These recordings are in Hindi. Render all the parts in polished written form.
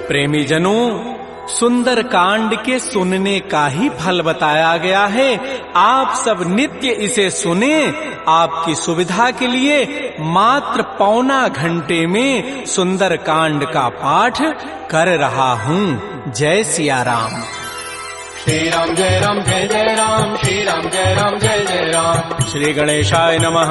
प्रेमी जनों, सुंदर कांड के सुनने का ही फल बताया गया है। आप सब नित्य इसे सुने। आपकी सुविधा के लिए मात्र पौना घंटे में सुंदर कांड का पाठ कर रहा हूँ। जय सिया राम। श्री राम जय राम जय जय राम, श्री राम जय राम जय जय राम। श्री गणेशाय नमः।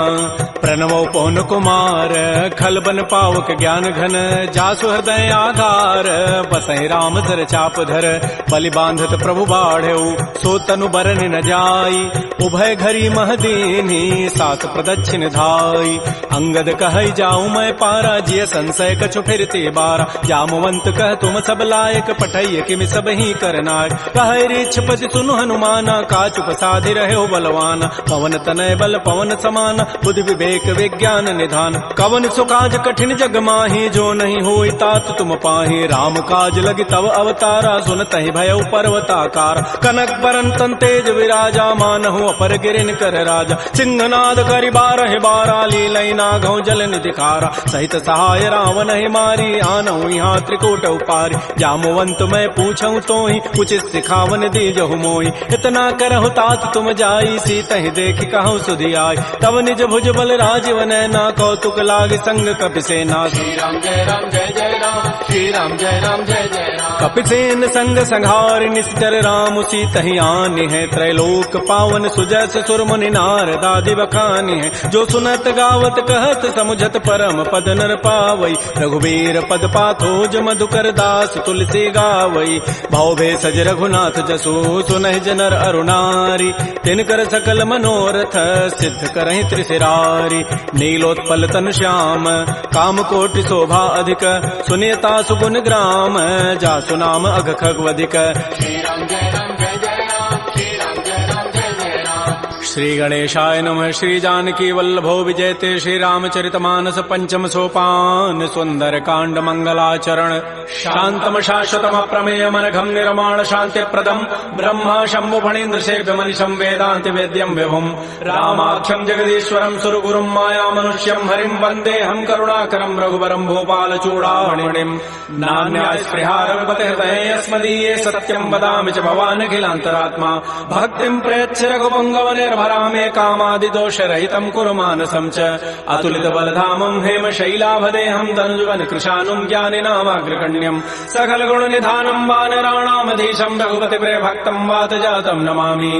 प्रणवो पवन कुमार, खलबन पावक ज्ञान घन, जासु हृदय आधार, बसहि राम धर चाप धर, बलि बांधत प्रभु बाढ़ऊ, सो तनु बरन न जाई, उभय घरी महदीनी, सात प्रदक्षिण धाई। अंगद कहई जाऊं मैं पारा, जिय संशय कछु फिरते बारा, जामवंत कह तुम सब लायक, पठैय किमि सब ही करनायक। कहै पति सुनु हनुमाना, काचुप साधि रहे हो बलवाना, पवन तनय बल पवन समाना, बुद्धि विवेक विज्ञान निधान। कवन सुकाज कठिन जग माही, जो नहीं होई तात तुम पाही, राम काज लगी तव अवतारा, सुनतहि भयउ पर्वताकार। कनक बरन तन तेज विराजा, मानहु अपर गिरिन कर राजा, सिंहनाद करि बारहि बारा, लीलई नागहु जल निधिखारा। सहित सहाय रावण ही मारी, आनहु यहाँ त्रिकूट उपारी, जामवंत मैं पूछऊं तोहि, उचित सिखावन दीजहु मोहि। इतना करहु तात तुम जाई, सीतहि देखि कहु सुधि आई, तब निज भुज बल राजीव नैना, कौतुक लागे संग कपिसेना। श्री राम जय राम जय जय राम, श्री राम जय राम जय जय राम। कपिसेन संग संहार, निश्चर राम सीतहि आनि है, त्रैलोक पावन सुजस सुर मुनि नारद आदि बखानि है। जो सुनत गावत कहत समुझत परम पद नर पावई, रघुबीर पद पाथोज मधुकर दास तुलसी गावई। भव भेषज रघुनाथ जसु, सुनहि जनर अरुणारी, तिनकर सकल मनोरथ, सिद्ध करहि त्रिशिरारी। नीलोत्पल तन श्याम, काम कोटि शोभा अधिक, सुनियता सुगुण ग्राम, जासु नाम अघ खगवधिक। श्री राम जय राम जय जय राम, श्री राम जय राम जय जय राम। श्री गणेशाय नमः। श्री जानकी वल्लभो विजयते, श्री रामचरितमानस पंचम सोपान, सुंदर कांड मंगलाचरण। शांतम शाश्वतम प्रमेयम अनघम निर्माण शांति प्रदम, ब्रह्मा शंभु फणीन्द्र सेव्य मनिषं वेदांति वेद्यम विभुम, रामाख्यम जगदीश्वरम सुरगुरुम माया मनुष्यम हरिम, वंदे हम करुणाकरम रघुवरम भूपाल चूड़ामणिम। नान्या स्पृहा रघुपते हृदये अस्मदीये, सत्यम वदामि च भवान् अखिलान्तरात्मा, भक्तिं प्रयच्छ रघुपुंगव निर्भरा मे, कामादि दोष रहितं कुरु मानसं च। अतुलित बलधामं हेम शैलाभदेहं, धनुजवन कृशानुं ज्ञानिनामाग्रगण्यं, सकल गुण निधानं वानराणामधीशं, रघुपति प्रिय भक्तं वात जातं नमामि।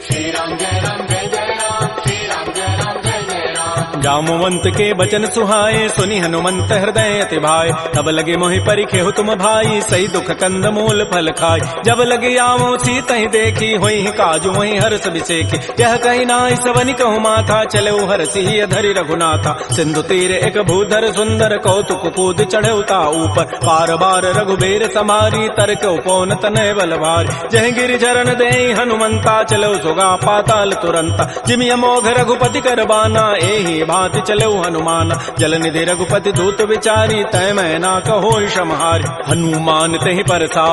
श्री राम जय राम जय जय राम, श्री राम जय राम जय जय राम। जामवंत के बचन सुहाए, सुनि हनुमंत हृदय अति भाए, तब लगे मोहि परिखेहु तुम भाई, सही दुख कंद मूल फल खाय। जब लगे आवो सीतहि देखी, होई काजु वही हर्ष बिसेखी, यह कही नाई सवनि कहु माथा, चलो हरसि अधरि रघुनाथा। सिंधु तीर एक भूधर सुंदर, कौतुक कूद चढ़े ता ऊपर, पार बार रघुबीर समारी, तरक उपौन तनय बल भारी। जह गिरि चरण देहि हनुमंता, चलो सुगा पाताल तुरंता, जिमि अमोघ रघुपति कर बाना, एहि भांति चलो हनुमान। जल निधि रघुपति दूत विचारी, तय मैं ना कहो क्षमहारी। हनुमान तेहि परसा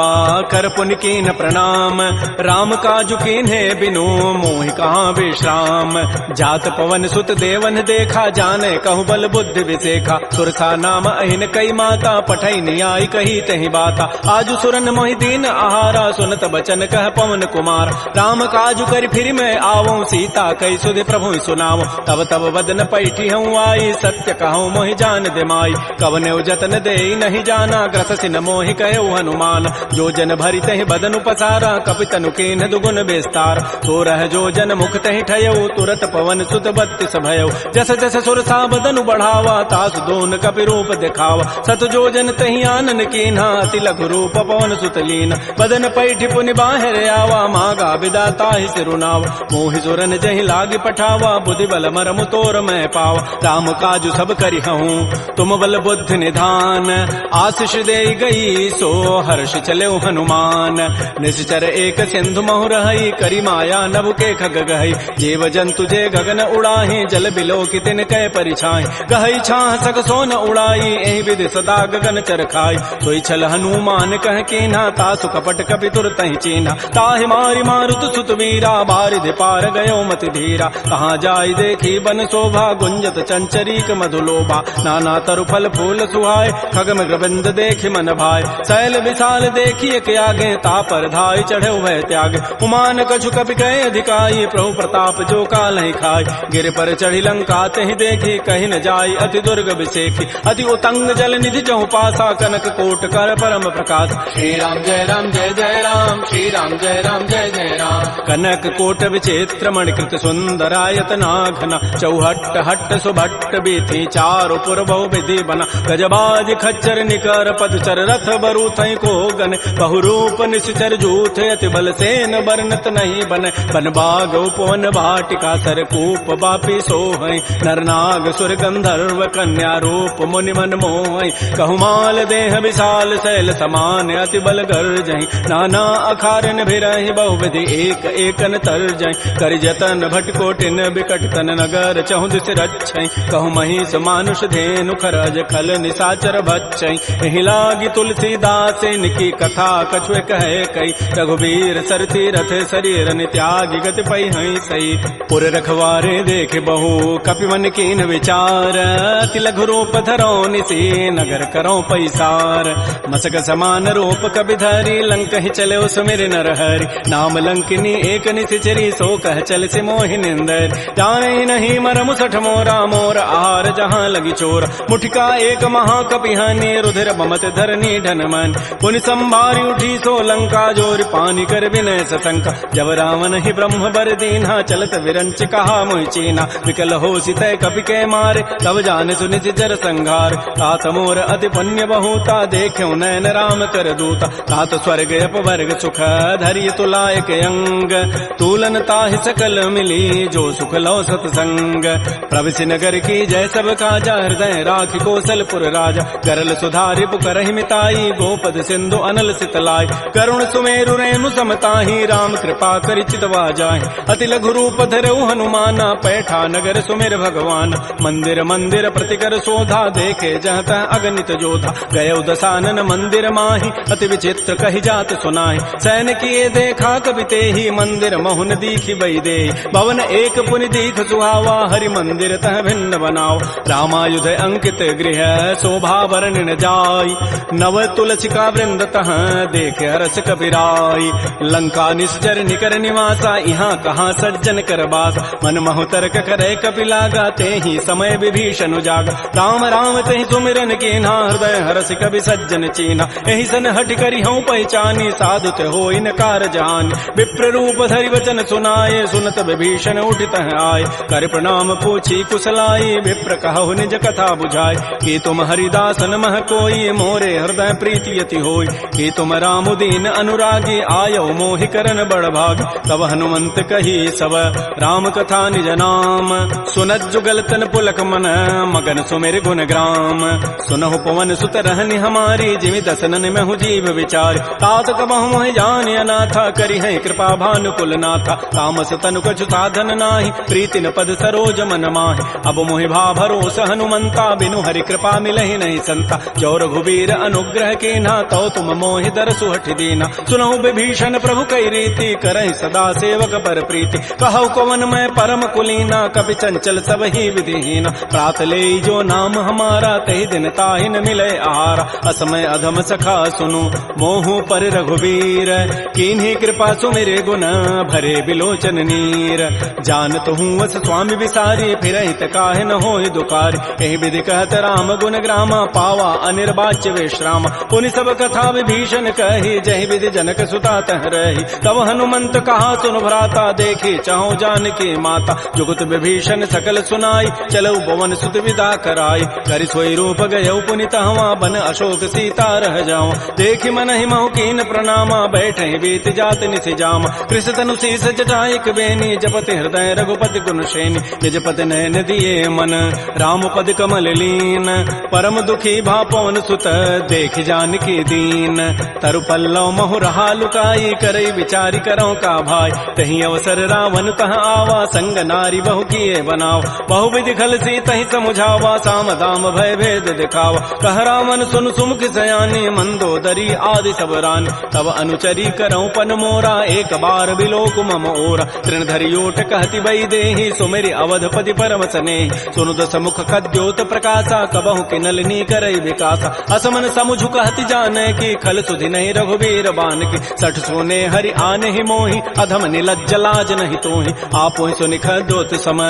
कर पुनि कीन प्रणाम, राम काजु कीन्हे बिनु मोहि कहाँ विश्राम। जात पवन सुत देवन देखा, जाने कहु बल बुद्धि विसेखा, सुरसा नाम अहिन कई माता, पठई नियाई कही तहि बाता। आजु सुरन मोहि दीन आहारा, सुनत बचन कह पवन कुमार। राम काजु कर फिर मैं आवो, सीता कई सुधि प्रभु सुनावो। तब तब वदन पैठी हूँ आई, सत्य कहूँ मोहि जान दे माई। कवने जतन दे नहीं जाना, ग्रस सिन मोहि कहो हनुमान। जो जन भरि तहि बदन पसारा, कपितनु कीन्ह दुगुन विस्तार। तो रह जो जन मुख तहि ठयऊ, तुरत पवन सुत बत्तिस भयऊ। जस जस सुरसा बदनु बढ़ावा, तास दोन कपि रूप दिखावा। सत जो जन तहि आनन कीन्हा, अति लघु रूप पवन सुत लीन। बदन पैठी पुनि बाहर आवा, मागा विदा ताहि सिरुनावा। मोहि सुरन जहि लागी पठावा, बुद्धि बल मरमु तोर मैं पावा। राम काजु सब करिहऊँ, तुम बल बुद्धि निधान। आशीष दे गई सो हर्ष चले हनुमान। निश्चर एक सिंधु महु रहई, करी माया नभ के खग गहई। जीव जंतु जे गगन उड़ाही, जल बिलो की तिन कै परिछाई। गहई छाह सक सोन उड़ाई, एहि विधि सदा गगन चरखाई। सोई छल हनुमान कह कीन्हा, तासु कपट कपि तुरतहि चीन्हा। ताहि मारि मारुत सुत वीरा, बारिधि पार गयो मति धीरा। कहाँ जाई देखी बन शोभा, भुंजत चंचरीक मधुलोभा नाना तरु फल फूल सुहाय खग मृग बिंद देखि मन भाय शैल विशाल देखिए के आगे तापर धाय चढ़े भय त्याग उमान कछु कपि कहे अधिकाई प्रभु प्रताप जो काल ही खाय गिर पर चढ़ी लंका तहि देखी कहीं न जाय अति दुर्ग विषेखी अति उतंग जल निधि चहु पासा कनक कोट कर परम प्रकाश श्री राम जय राम जय जय राम श्री राम जय राम जय जय राम कनक कोट विचित्र मणिकृत सुंदरायत नाघना चौहट्ट हट्ट सुभट्ट बीथी चारु पुर बहु विधि बना गजबाज खच्चर निकर पदचर रथ बरु थई को गन बहुरूप निश्चर जूथ अति बल सेन बरनत नहीं बन बन बाग उपवन भाटिका सरकूप बापी सोहै नरनाग सुर गंधर्व कन्या रूप मुनि मन मोहै कहुमाल देह विशाल शैल समान अति बल गर्जहि नाना अखारन भिरहि बहुविधि एक एकन तरजहि कर जतन भटकोटिन बिकट तन नगर चहु दिस रक्षै कहु महिष मानुष धेनु खरज खल निसाचर भक्षै एहि लागी तुलसीदास इनकी कथा कछु कहे कई रघुबीर सरती रथ शरीर त्यागी गति पै हई सही पुर रखवारे देख बहु कपि मन कीन विचार अति लघु रूप धरो निसी नगर करो पैसार मसक समान रूप कबि धरी लंक ही चले सुमिर नर हरि नाम लंकिनी एक निशिचरी सो कह चल से मोहि निंदर जाने नहीं मरमु सठ मोरा मोर आहार जहाँ लगी चोर मुठिका एक महाकपिहानी रुधिर बमत धरनी ढन मन पुनि संभारी उठी सो लंका जोर पानी कर विनय सशंका जब रावण ही ब्रह्म बर दीन्हा चलत विरंच कहा मोहि चीना विकल हो सितय कपि के मारे तब जान सुनि जर संघार तात मोर अति पुण्य बहुता देख्यो नयन राम कर दूता तात स्वर्ग अपवर्ग सुख धरिय तुलायक अंग तूलन ताहि सकल मिली जो सुख लो सतसंग प्रविशि नगर की जय सब काजा हृदय राखि कौशलपुर राजा करल सुधारि पुकरहि मिताई गोपद सिंधु अनल सितलाई करुण सुमेरु रेणु समताहि राम कृपा करि चितवा जाहि अति लघु रूप धरऊ हनुमाना पैठा नगर सुमेर भगवान मंदिर मंदिर प्रतिकर शोधा देखे जहत अगणित जोधा गय दशानन मंदिर माहि अति विचित्र कहि जात सुनाहि सैन किए देखा कबिते ही मंदिर महुन दीखि बई दे भवन एक पुनि दीख सुहावा हरि मंदिर तह भिन्न बनाओ रामायुध अंकित गृह शोभा वर्णन जाय नव तुलसिका वृंद तह देख हरस कबिराई लंका निश्चर निकर निवासा यहाँ कहाँ सज्जन कर बास मन महु तर्क करे कपिलागा ते ही समय विभीषण जागा राम राम ते सुमिरन कीन्हा हृदय हरस कवि सज्जन चीन्हा एहि सन हट करि हूँ पहचानी साधु ते होई न कार जानी विप्र रूप धरि वचन सुनाए सुनत विभीषण उठित आए कर प्रणाम पूछी कुशलाई विप्र कहु निज कथा बुझाई कि तुम हरिदासन मह कोई मोरे हृदय प्रीति यति होई कि तुम राम दीन अनुरागी आयो मोहि करन बड़ भाग तब हनुमंत कही सब राम कथा निज नाम सुनत जुगल तन पुलक मन मगन सुमेर गुण ग्राम सुनहु पवन सुत रहनि हमारी जिमि दसनन में हूँ जीव विचार तात कबहु मोहि जानि अनाथा करि है कृपा भानुकुल नाथा तामस तनु कछु साधन नाही प्रीति न पद सरोज मन माहि अब मोहि भा भरोस हनुमंता बिनु हरि कृपा मिलहि नहीं संता जो रघुबीर अनुग्रह कीन्हा तो तुम मोहि दरसु हठि दीना सुनहु विभीषण प्रभु कई रीति करहि सदा सेवक पर प्रीति कहु कवन मैं परम कुलीना कपि चंचल सब ही विधिहीना प्रात ले जो नाम हमारा तहि दिन ताहि न मिले आहारा असमय अधम सखा सुनु मोहु पर रघुबीर कीन्ही कृपा सुमिरे गुण भरे बिलोचन नीर जानत हूँ वस स्वामी विसारी फिर हित काहे न होय दुकारी एहि विधि कहत राम गुण ग्रामा पावा अनिर्वाच्य विश्राम पुनि सब कथा विभीषण कही जहि विधि जनक सुता तह रही तब हनुमंत कहा सुन भ्राता देखी चाहो जानकी माता जुगत विभीषण सकल सुनाई चलो भवन सुत विदा कराई कर सोई रूप गयौ पुनित हवा बन अशोक सीता रह जाओ देखी मन ही महु कीन प्रणामा बैठे बीत जात निसि जाम कृष्ण तनु शीस जटाइक बेनी जपति हृदय रघुपति गुण श्रेणी निजपति नयन दिए मन राम पद कमल लीन परम दुखी भा पवन सुत देख जानकी दीन तरु पल्लव महु रहा लुकाई करई विचारी करो का भाई तही अवसर रावण तह आवा संग नारी बहु किए बनाओ बहु विधि खल सी तही समुझावा साम दाम भय भेद दिखावा कह रावण सुन सुमुख सयानी मंदोदरी आदि सब रानी तब अनुचरी करऊं पन मोरा एक बार बिलोक मम ओरा तृण धरियोट कहति बई देहि सुमेरि अवधपति परम परम सने सुनु दस मुख कद्योत प्रकाशा कबहु के नलिनी करई विकासा असमन समुझ कहति जाने की खल सुधि नहीं रघुवीर बान की सठ सोने हरि आने ही मोहि अधम निलज्ज लाज नहीं तोहि आपो सुनि खद्योत सम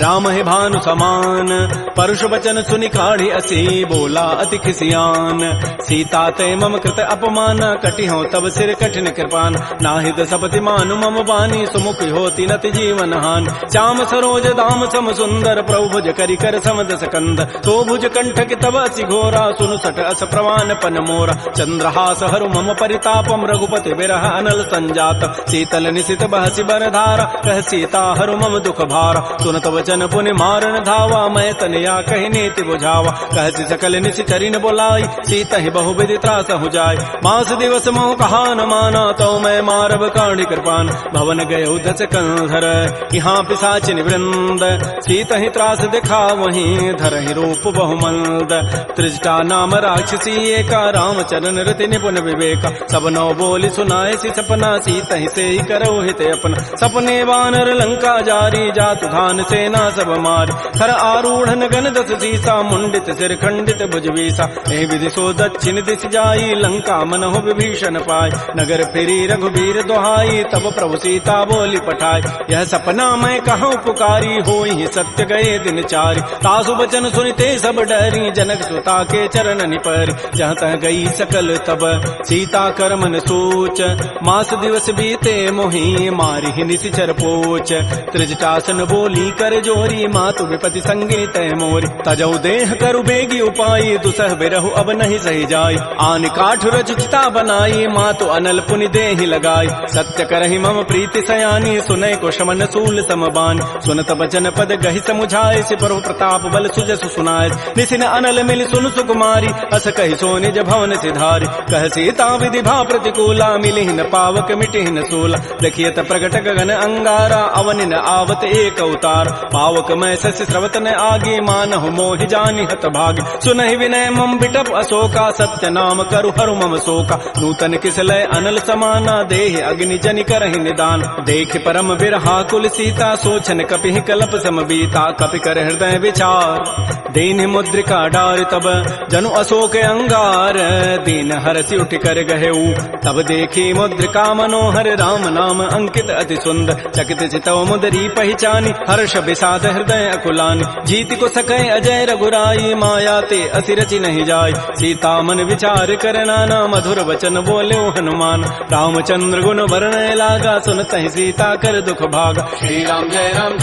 राम है भानु समान परुष वचन सुनि काढ़ी असी बोला अति खिसियान सीता ते मम कृत अपमान कटि हो तब सिर कठिन कृपान नाहिद सपति मानु मम बानी सुमुख होती नति जीवन हान श्याम सरोज दाम सम सुंदर प्रभु भुज करि कर समद सकंद तो भुज कंठ की तब असि घोरा सुनु सट अस प्रवान पन मोरा चंद्रहास हरु मम परितापम रघुपति विरह अनल संजात शीतल निशित बहसि बरधारा कह सीता हरु मम दुख भारा सुनत वचन पुनि मारन धावा मैं तनया कहि नीति बुझावा कहति सकल निशि चरिन बोलाई सीता ही बहु विधि त्रास हो जाय मास दिवस मोह कहा न माना तो मैं मारब काढ़ी कृपान भवन गए उधस कंधर यहाँ पिशाचिन वृंद सीता ही त्रास दिखा वहीं धर ही रूप बहुमंद त्रिजटा नाम राक्षसी एका रामचरण रति निपुण विवेका सब नौ बोली सुनाए सी सपना सीता ही से ही करो हित अपना सपने वानर लंका जारी जातु धान सेना सब मारी हर आरूढ़ गन दस सीसा मुंडित सिर खंडित भुजवीसा ए विधि सो दक्षिण दिश जाई लंका मनहु विभीषण पाय नगर फिरी रघुबीर दोहाई तब प्रभु सीता बोली पठाई यह सपना मैं कहूँ पुकारी होई सत्य गए दिन चारी तासु बचन सुनते सब डरी जनक सुता के चरण निपरी जहाँ तह गई सकल तब सीता कर मन सोच मास दिवस बीते मोहि मारी ही निशिचर पोच त्रिजटासन बोली कर जोरी मातु विपति संगी तय मोरी तजऊ देह करु बेगी उपाई दुसह बिरहु अब नहीं सही जाई आन काठ रचिता बनाई मातु अनल पुनि देहि लगाई सत्य करहि मम प्रीति सयानी सुनय को शमन सूल समबान सुनत बचन पद गहि समुझाए सि प्रभु प्रताप बल सुजसु सुनाय निसिन अनल मिल सुन सुकुमारी अस कहि सो निज भवन सिधारी कह सीता विधि भा प्रतिकूला मिलिहि न पावक मिटिहि न सूला देखियत प्रगट गगन अंगारा अवनि न आवत एक अवतार पावक मैं शशि स्रवत न आगे मानहु मोहि जानि हत भागी सुनहि विनय मम बिटप अशोका सत्य नाम करु हरु मम शोका नूतन किसलय अनल समाना देहि अग्नि जनि करहि निदान देख परम बिरहा कुल सीता सोचन कपिहि कलप सम बीता कपि कर हृदय विचार दीन मुद्रिका डार तब जनु अशोक अंगार दीन हरसि उठ कर गहेऊ तब देखी मुद्रिका मनोहर राम नाम अंकित अति सुंदर चकित चितव मुदरी पहचानी हर्ष विषाद हृदय अकुलानी जीत को सकै अजय रघुराई माया ते असिरचि नहीं जाय सीता मन विचार कर नाना मधुर वचन बोले हनुमान रामचंद्र गुण वर्णय लागा सुनत ही सीता कर दुख भागा श्री राम जय राम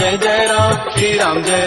श्री राम जय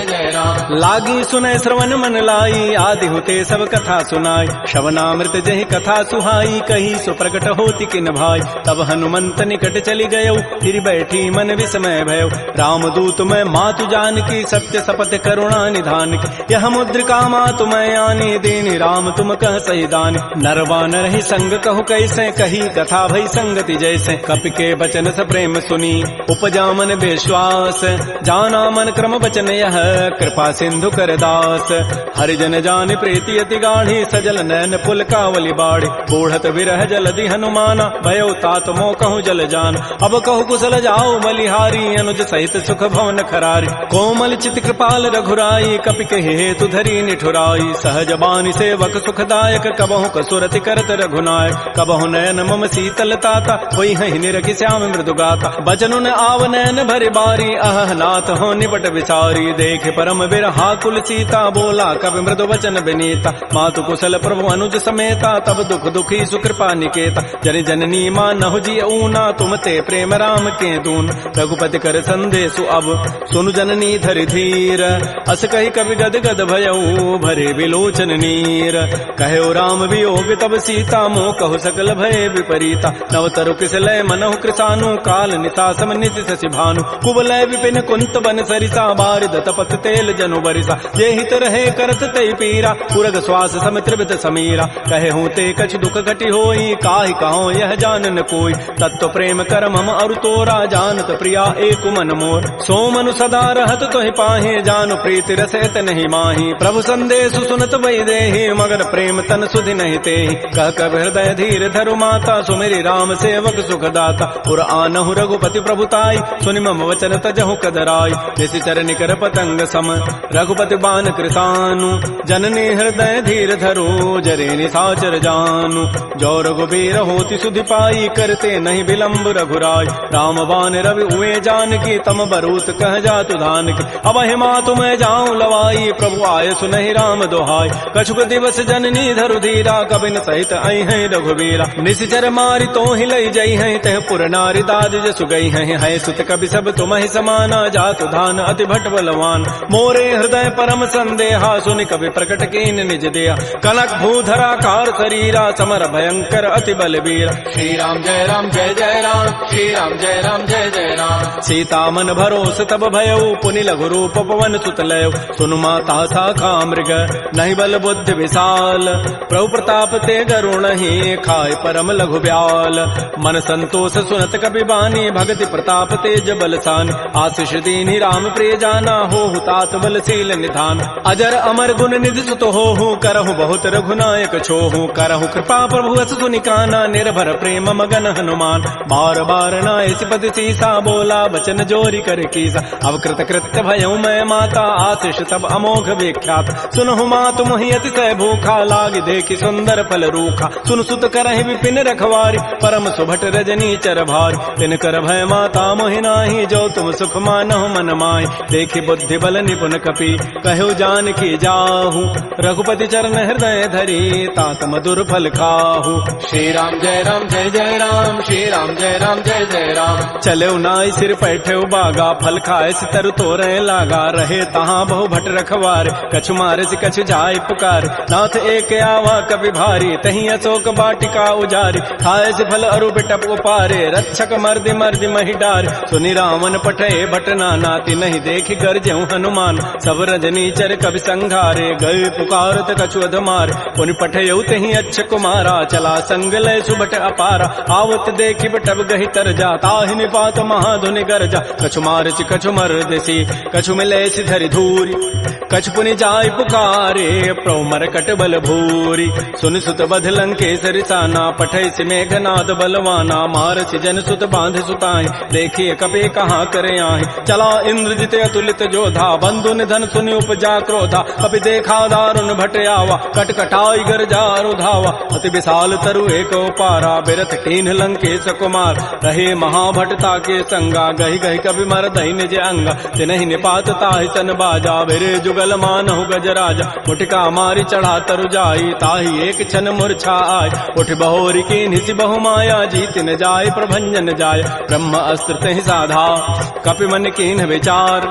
जय राम लागी सुनय श्रवण मन लाई आदि होते सब कथा सुनाई श्रवणामृत जहि कथा सुहाई कही सुप्रकट होती किन भाई तब हनुमंत निकट चली गयो फिर बैठी मन विस्मय भयो रामदूत मैं मातु जान की सत्य सपथ करुणा निधान की यह मुद्रिका मातु मैं आनी दीनी राम तुम कह सही दानी नरवानर ही संग कहु कैसे कही कथा भई संगति जैसे कपि के बचन स प्रेम सुनी उपजा मन विश्वास जाना मन क्रम बचन यह कृपा सिंधु कर दास हरिजन जान प्रीति अति गाढ़ी सजल नैन पुल कावली बाड़ी बूढ़त विरह जलधि हनुमाना भयो तात मो कहु जल जान अब कहु कुशल जाओ बलिहारी अनुज सहित सुख भवन खरारी कोमल चित कृपाल रघुराई कपि के हेतु धरी निठुराई सहज बानी सेवक सुखदायक कबहु कसुरति करत रघुनायक कबहु नयन मम शीतल ताता वही हहि निरखि श्याम मृदु गाता बचनु न आव नयन भरि बारी अह नाथ हो निपट विचारी देख परम बिरहा कुल सीता बोला कवि मृदु वचन विनीता मातु कुशल प्रभु अनुज समेता तब दुख दुखी सुकृपा निकेता जन जननी मानहु जी ऊना तुम ते प्रेम राम के दून रघुपति कर संदेशु अब सुनु जननी धरि धीर अस कहि कवि गद गद भयऊ भरे विलोचन नीर कहो राम वियोग तब सीता मोह कहु सकल भय विपरीता नवतरु किसलय मनहु कृसानु काल निता सम नित शशि भानु कुवलय विपिन कुंत बन सरिसा बारिद तपत तेल जनु बरिसा जे हित रहे करत तई पीरा पुरग श्वास सम त्रिवित समीरा कहे हूँ ते कछ दुख घटी होई काहि कहो यह जानन कोई तत्व प्रेम कर मम अरु तोरा जानत प्रिया एक मन मोर सो मनु सदा रहत तोहि पाहे जानु प्रीति रसैत नहीं माही प्रभु संदेश सुनत वै देहि मगर प्रेम तन सुधि नहीं तेहि कह कब हृदय धीर धरु माता सुमेरि राम सेवक सुख दाता पुर आनहु रघुपति प्रभुताई सुनि मम वचन तजहु कदराई निशिचर निकर पतंग सम रघुपति बान कृतानु जननी हृदय धीर धरो जरे निशाचर जानु जो रघुबीर होति सुधि पाई करते नहीं विलंब रघुराय राम बान रवि उए जान की तम बरूत कह जातु धान की अब हिमा तुम जाऊं लवाई प्रभु आय सुनहि राम दोहाय कछुक दिवस जननी धरु धीरा कबिन सहित आई है रघुबीरा निशिचर मारि तो ही लई जई है तह पुर नारी दाद जसु गई है सुत कवि सब तुम ही समाना जातु धान अति भट बलवान मोरे हृदय परम संदेहा सुनि कवि प्रकट कीन निज दिया कनक भूधरा कार शरीरा समर भयंकर अति बलबीरा श्री राम जय राम जय जय राम श्री राम जय राम जय जय राम सीता मन भरोस तब भयउ पुनि लघु रूप पवन सुत लय सुनु माता शाखा मृग नहीं बल बुद्धि विशाल प्रभु प्रताप ते गरुण ही खाय परम लघु ब्याल मन संतोष सुनत कबि बानी भगति प्रताप तेज बलसान आशीष दीनि राम प्रिय जाना हो तात बलशील निधान अजर अमर गुण निधि सुत हो करहु बहुत रघुनायक छोहु करहु कृपा प्रभु अस सुनि काना निर्भर प्रेम मगन हनुमान बार बार नाय सिपति सीसा बोला बचन जोरी कर कीसा अब कृत कृत्य भयउ मैं माता आशीष तब अमोघ विख्यात सुनहु मातु मोहि अतिशय भूखा लाग देखि सुंदर फल रूखा सुन सुत करहि विपिन रखवारी परम सुभट रजनी चर भारी तिन कर भय माता मोहि नाही जो तुम सुख मानहु मन माहि देखि बुद्धि बल निपुण कपि कहु जान की जाहु रघुपति चरण हृदय धरी तात मधुर फल खाहु श्री राम जय राम श्री राम जय राम जय जय राम चले नाई सिर पैठे बागा फल खाए सितर तोरे लागा रहे तहाँ बहु भट रखवार कछु मारे से कछु जाय पुकार नाथ एक आवा कवि भारी तही अशोक बाटिका उजारी खाए से फल अरु बिटप उपारे रक्षक मर्दि मर्दि मही डार सुनि रावण पठे भट नाती नहीं देखि गरजेऊ हनुमान सब रजनी चर कवि संघारे गए पुकारत कछु अधमार पुनि पठेऊ तही अच्छ कुमारा चला संग लय सुबट अपारा आवत देखि बटब गहि तर जा ताहि निपात महाधुनि गरजा कछु मारचि कछु मर्दसी कछु मिले धरि धूरी कछु पुनि जाय पुकारे प्रभु मरकट बल भूरी सुन सुत बध लंकेसरि साना पठै सि मेघनाद बलवाना मारसि जन सुत बांध सुताई देखिए कपे कहाँ करे आहि चला इंद्रजित अतुलित जोधा बंधु निधन सुनि उपजा क्रोधा कपि देखा दारुण भट आवा कटकटाई गरजा रुधावा अति विशाल तरु एक पारा बिरथ कीन्ह लंकेश कुमार रहे महाभटता के संगा गहि गहि कवि मर दहि निज अंगा तिनहि निपात ताहि सन बाजा बिरे जुगल मानहु गजराजा मुटिका मारी चढ़ा तरु जाई ताहि एक छन मूर्छा आय उठ बहोरी की निसि बहु माया जीत न जाय प्रभंजन जाय ब्रह्म अस्त्र तहि साधा कपि मन कीन्ह विचार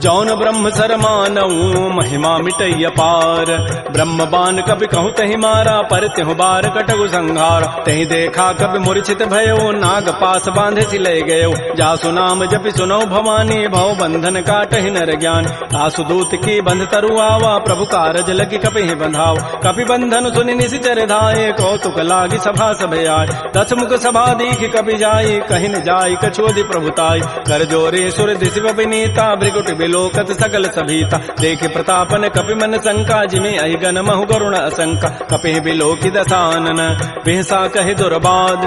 जौन ब्रह्म सर मानऊ महिमा मिटई अपार ब्रह्म बान कपि कहु तहि मारा पर तिहु बार कटगु संहार तहि देखा कपि मूर्छित भयो नाग पास बांधे सि ले गयो जासु नाम जपि सुनो भवानी भव बंधन काटहि नर ज्ञान तासु दूत की बंध तरु आवा प्रभु कारज लगी कपि बंधाव कपि बंधन सुनि निशिचर धाये कौतुक लागी सभा सब आय दस मुख सभा दीख कपि जाई कहि न जाई कछोदि प्रभुताई कर जोरे सुर दिशि विनीता भृगुट बिलोकत सकल सभीता देख प्रतापन कपि मन शंका जिमे अहि गण महु गरुण असंका कपि बिलोकि दसानन बिहसा कहि दुर्बाद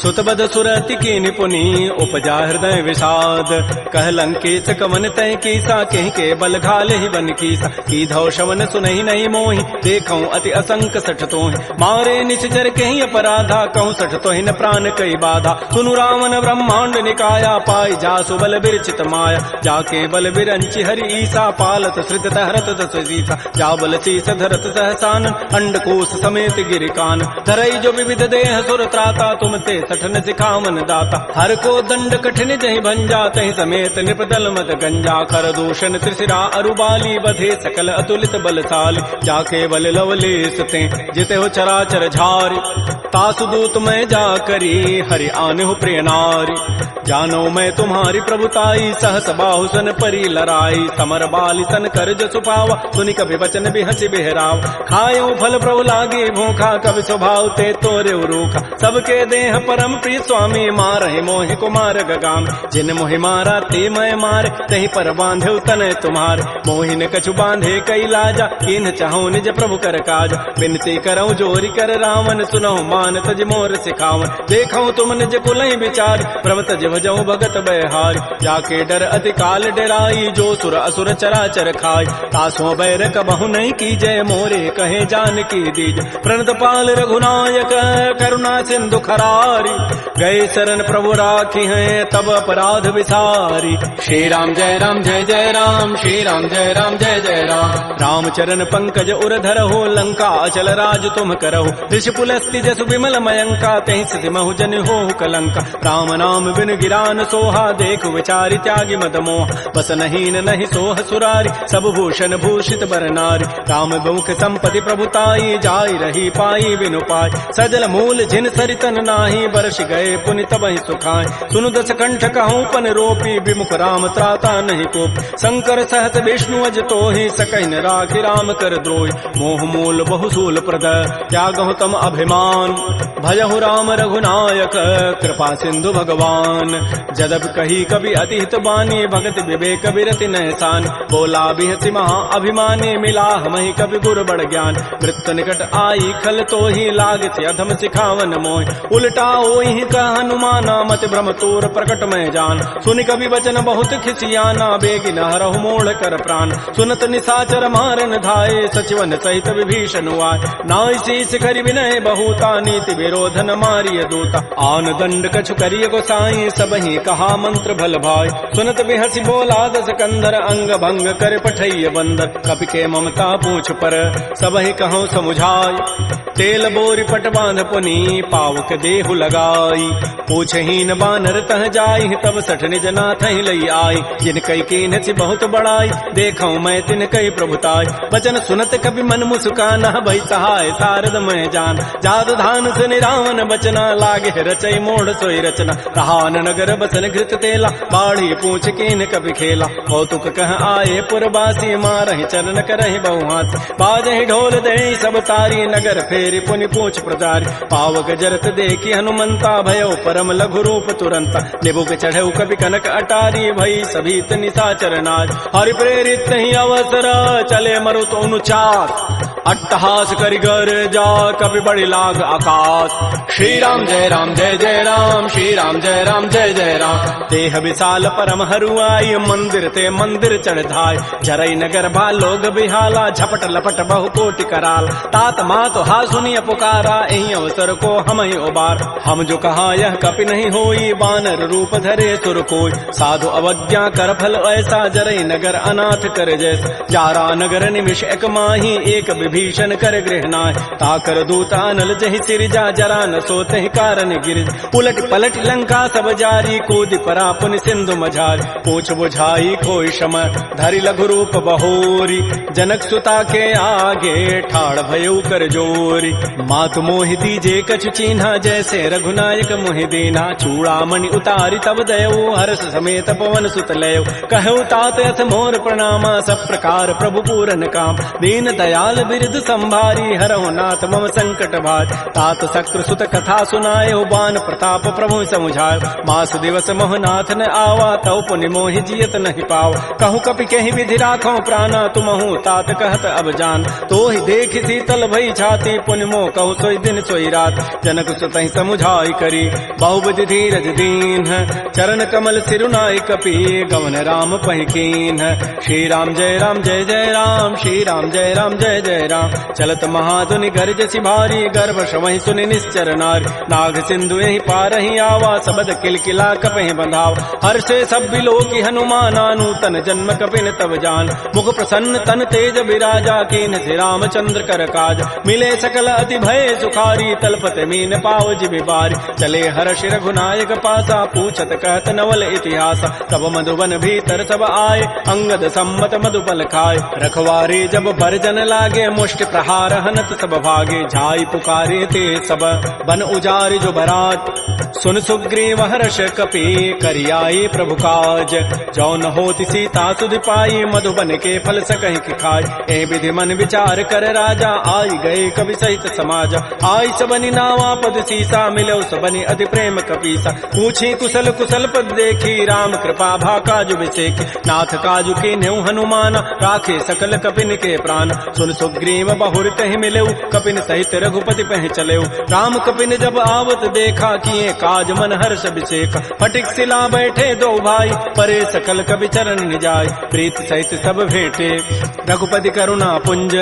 सुतबद सुरति की निपुनी उपजा हृदय विषाद कह लंकेश कवन तय कीसा कहीं के बल घाल ही बन कीसा की धौ शवन सुनहि नहीं मोहि देखऊं अति असंक सठ तोहि मारे निश्चर कहीं अपराधा कहूँ सठ तोहि न प्राण कई बाधा सुनु रावण ब्रह्मांड निकाया पाई जासु बल बिरचित माया जाके बल बिरंचि हरि ईसा पालत श्रित हरत दस सीसा जा बल शीस धरत सहसान अंडकोश समेत गिरिकान धरई जो विविध देह सुर त्राता तुम ते सठन सिखावन दाता हर को दंड कठिन जहि भंजा तहि समेत निपदल मत गंजा कर दूषण त्रिशिरा अरुबाली बधे सकल अतुलित बलशाली जाके बल लवलेस ते जिते हो चराचर झारी तासु दूत मैं जा करी हरि आने हो प्रिय नारी। जानो मैं तुम्हारी प्रभुताई सहस बाहु सन परी लराई। समर बाली सन कर जसु पावा सुनि कभी वचन भी हंसी बिहराव। खायो फल प्रभु लागे भूखा कवि स्वभाव ते तोरे रूखा। सबके देह परम प्रिय स्वामी मारहि मोहि कुमार गगाम। जिन मोहि मारा ते मैं मारे तही पर बांधे तनय तुम्हारे। मोहि न कछु बांधे कई लाजा किन चाहूं निज प्रभु कर काज। विनती करऊं जोरी कर रावण सुनहु मान तज मोर सिखावन। देखऊं तुम निज कुलहि विचार प्रभ तज भजऊं भगत बहारी। जाके डर अति काल डराई जो सुर असुर चराचर खाई। तासों बैर कबहु नहीं की जय मोरे कहे जान की दीज। प्रणत पाल रघुनायक करुणा सिंधु खरारी। गए शरण प्रभु राखी हैं तब अपराध विसारी। श्री राम जय राम श्री राम जय जय राम। रामचरण पंकज उर धरहु लंका अचल राज तुम करहु। ऋषि पुलस्ति जसु विमल मयंका तहि सिधि महु जन हो कलंका। राम नाम बिन गिरान सोहा देख विचारि त्यागी मद मोह। बस नहीन नहीं सोह सुरारी सब भूषण भूषित बर नारी। राम मुख संपत्ति प्रभुताई जाई रही पाई बिनु पाई। सजल मूल जिन सरितन नाही बरस गए पुनि तबहि सुखाय। सुनु दस कंठ कहूं पन रोपी विमुख राम त्राता नहीं कोप। शंकर सहत विष्णु अज तोहि सकहि न राखि राम कर द्रोहि। मोह मूल बहुसूल प्रद त्यागहु तम अभिमान। भजहु राम रघुनायक कृपा सिंधु भगवान। जदब कही कवि अति हित बानी भगत विवेक विरति नहसान। बोला बिहति महा अभिमानी मिला हमहि कवि गुर बड़ ज्ञान। मृत्यु निकट आई खल तो ही लागति अधम सिखावन मोहि। उल्टा ओहि कह हनुमाना मत भ्रम तोर प्रकट में जान। सुनि कवि वचन बहुत खिसियाना बेगिन हरहु मोड़ कर प्राण। सुनत निशाचर मारन धाये सचिवन सहित विभीषण आए। नाई शीस करि विनय बहुता नीति विरोध न मारिय दूता। आन दंड कछु करिय गोसाई सबहि कहा मंत्र भल भाई। सुनत बिहसी बोला दस कंधर अंग भंग कर पठैय बंदर। कपि के ममता पूछ पर सबहि कहूं समुझाई। तेल बोरी पट बांध पुनी पावक देहु लगाई। पूछहीन बानर तह जाई तब सठ निज नाथ ही लई आई। जिन कई कीन सी बहुत बड़ाई देखूं मैं तिन कई प्रभुताई। वचन सुनत कभी मन मुस्काना भई सहाय सारद मैं जान। जाद धान सुनि रावण बचना लागे रचई मोड़ सोई रचना। रहान नगर बसन घृत तेला बाढ़ी पूछ कीन कभी खेला। कौतुक कह आए पुरबासी मारहि चरण करहि बहुहास। बाजहि ढोल दे सब तारी नगर फेरी पुनि पूछ प्रजारी। पावक जरत देखी हनुमंता भयो परम लघु रूप तुरंता। निबुक चढ़ऊ कभी कनक अटारी भई सभी निशाचर नाज। हरि प्रेरित ही अवसर चले मरुत अनुचार। अट्टहास करि गर जा कभी बड़ी लाग आकाश। श्री राम जय राम श्री राम जय जय राम। देह विशाल परम हरुआई मंदिर ते मंदिर चढ़ धाय। जरई नगर भा लोग बिहाला झपट लपट बहु कोटि कराल। तात मात हा सुनिय पुकारा एहि अवसर को हम ही उबार। हम जो कहा यह कपि नहीं होई बानर रूप धरे सुर कोई। साधु अवज्ञा कर फल ऐसा जरई नगर अनाथ कर जैसा। जारा नगर निमिष एक माही एक विभीषण कर गृहनाय। ताकर दूता नल जहि सिरजा जरा न सोते ही कारण गिर। उलट पलट लंका सब जारी कूद परा पुनि सिंधु मझारी। पूछ बुझाई खोई शम धरि लघु रूप बहोरी। जनक सुता के आगे ठाड़ भयउ कर जोरी। मातु मोहि दीजे कछु चीन्हा जैसे रघुनायक मोहि दीना। चूड़ामणि उतारी तब दयऊ हर्ष समेत पवन सुत लयऊ। कहु तात यथ मोर प्रणामा सब प्रकार प्रभु पूरन काम। दीन दयाल बिरद संभारी हरहु नाथ मम संकट भार। तात शक्र सुत कथा सुनायो बान प्रताप प्रभु समुझायो। मास दिवस मोहनाथ न आवा तौ पुनि मोहि जियत नहीं पाव। कहूँ कपि कहीं विधि राखो प्राणा तुमहु तात कहत अब जान। तो ही देख शीतल भई छाती पुनि मोह कहु सोई दिन सोई रात। जनक सुतहि समुझाई करी बहुबुद्धि धीरज दीन। चरण कमल सिरुनाई कपि गवन राम पहिकीन। श्री राम जय राम श्री राम जय जय राम। चलत महाधुनि गर्जसि भारी गर्भ श्रवहि सुनि निश्चर नारी। नाग सिंधु यही पारहि आवा सबद किलकिला कपहि बंधाव। हर्षे सब बिलोकी हनुमाना नूतन जन्म कपिन तब जान। मुख प्रसन्न तन तेज विराजा कीन श्री रामचंद्र कर काज। मिले सकल अति भय सुखारी तलपत मीन पाव जिबि बारी। चले हर्ष रघुनायक पासा पूछत कहत नवल इतिहास। तब मधुबन भीतर सब आए अंगद सम्मत मधुपल खाए। रखवारे जब भरजन लागे मुष्टि प्रहार हनत सब भागे, जाई पुकारे ते सब बन उजारि जो बरात। सुन सुग्रीव हर्ष कपि करियाई प्रभु काज, जौन होति सीता सुध पाई मधुबन के फल सकहि कि खाय। ए विधि मन विचार कर राजा, आई गए कवि सहित समाज। आई सबनि नावा पद सीसा, मिलो सबनि अति प्रेम कपीसा। पूछी कुशल कुशल पद देखी, राम कृपा भा काजु विसेखी। नाथ काजु के न्यू हनुमान, राखे सकल कपिन के प्राण। सुन सुग्रीव बहुर तहि मिलेऊ, कपिन सहित रघुपति पह चलेऊ। राम कपिन जब आवत देखा, किए काज मन हर्ष विषेक। फटिक सिला बैठे दो भाई, परे सकल कवि चरण निजाय। प्रीत सहित सब भेटे, रघुपति करुणा पुंज।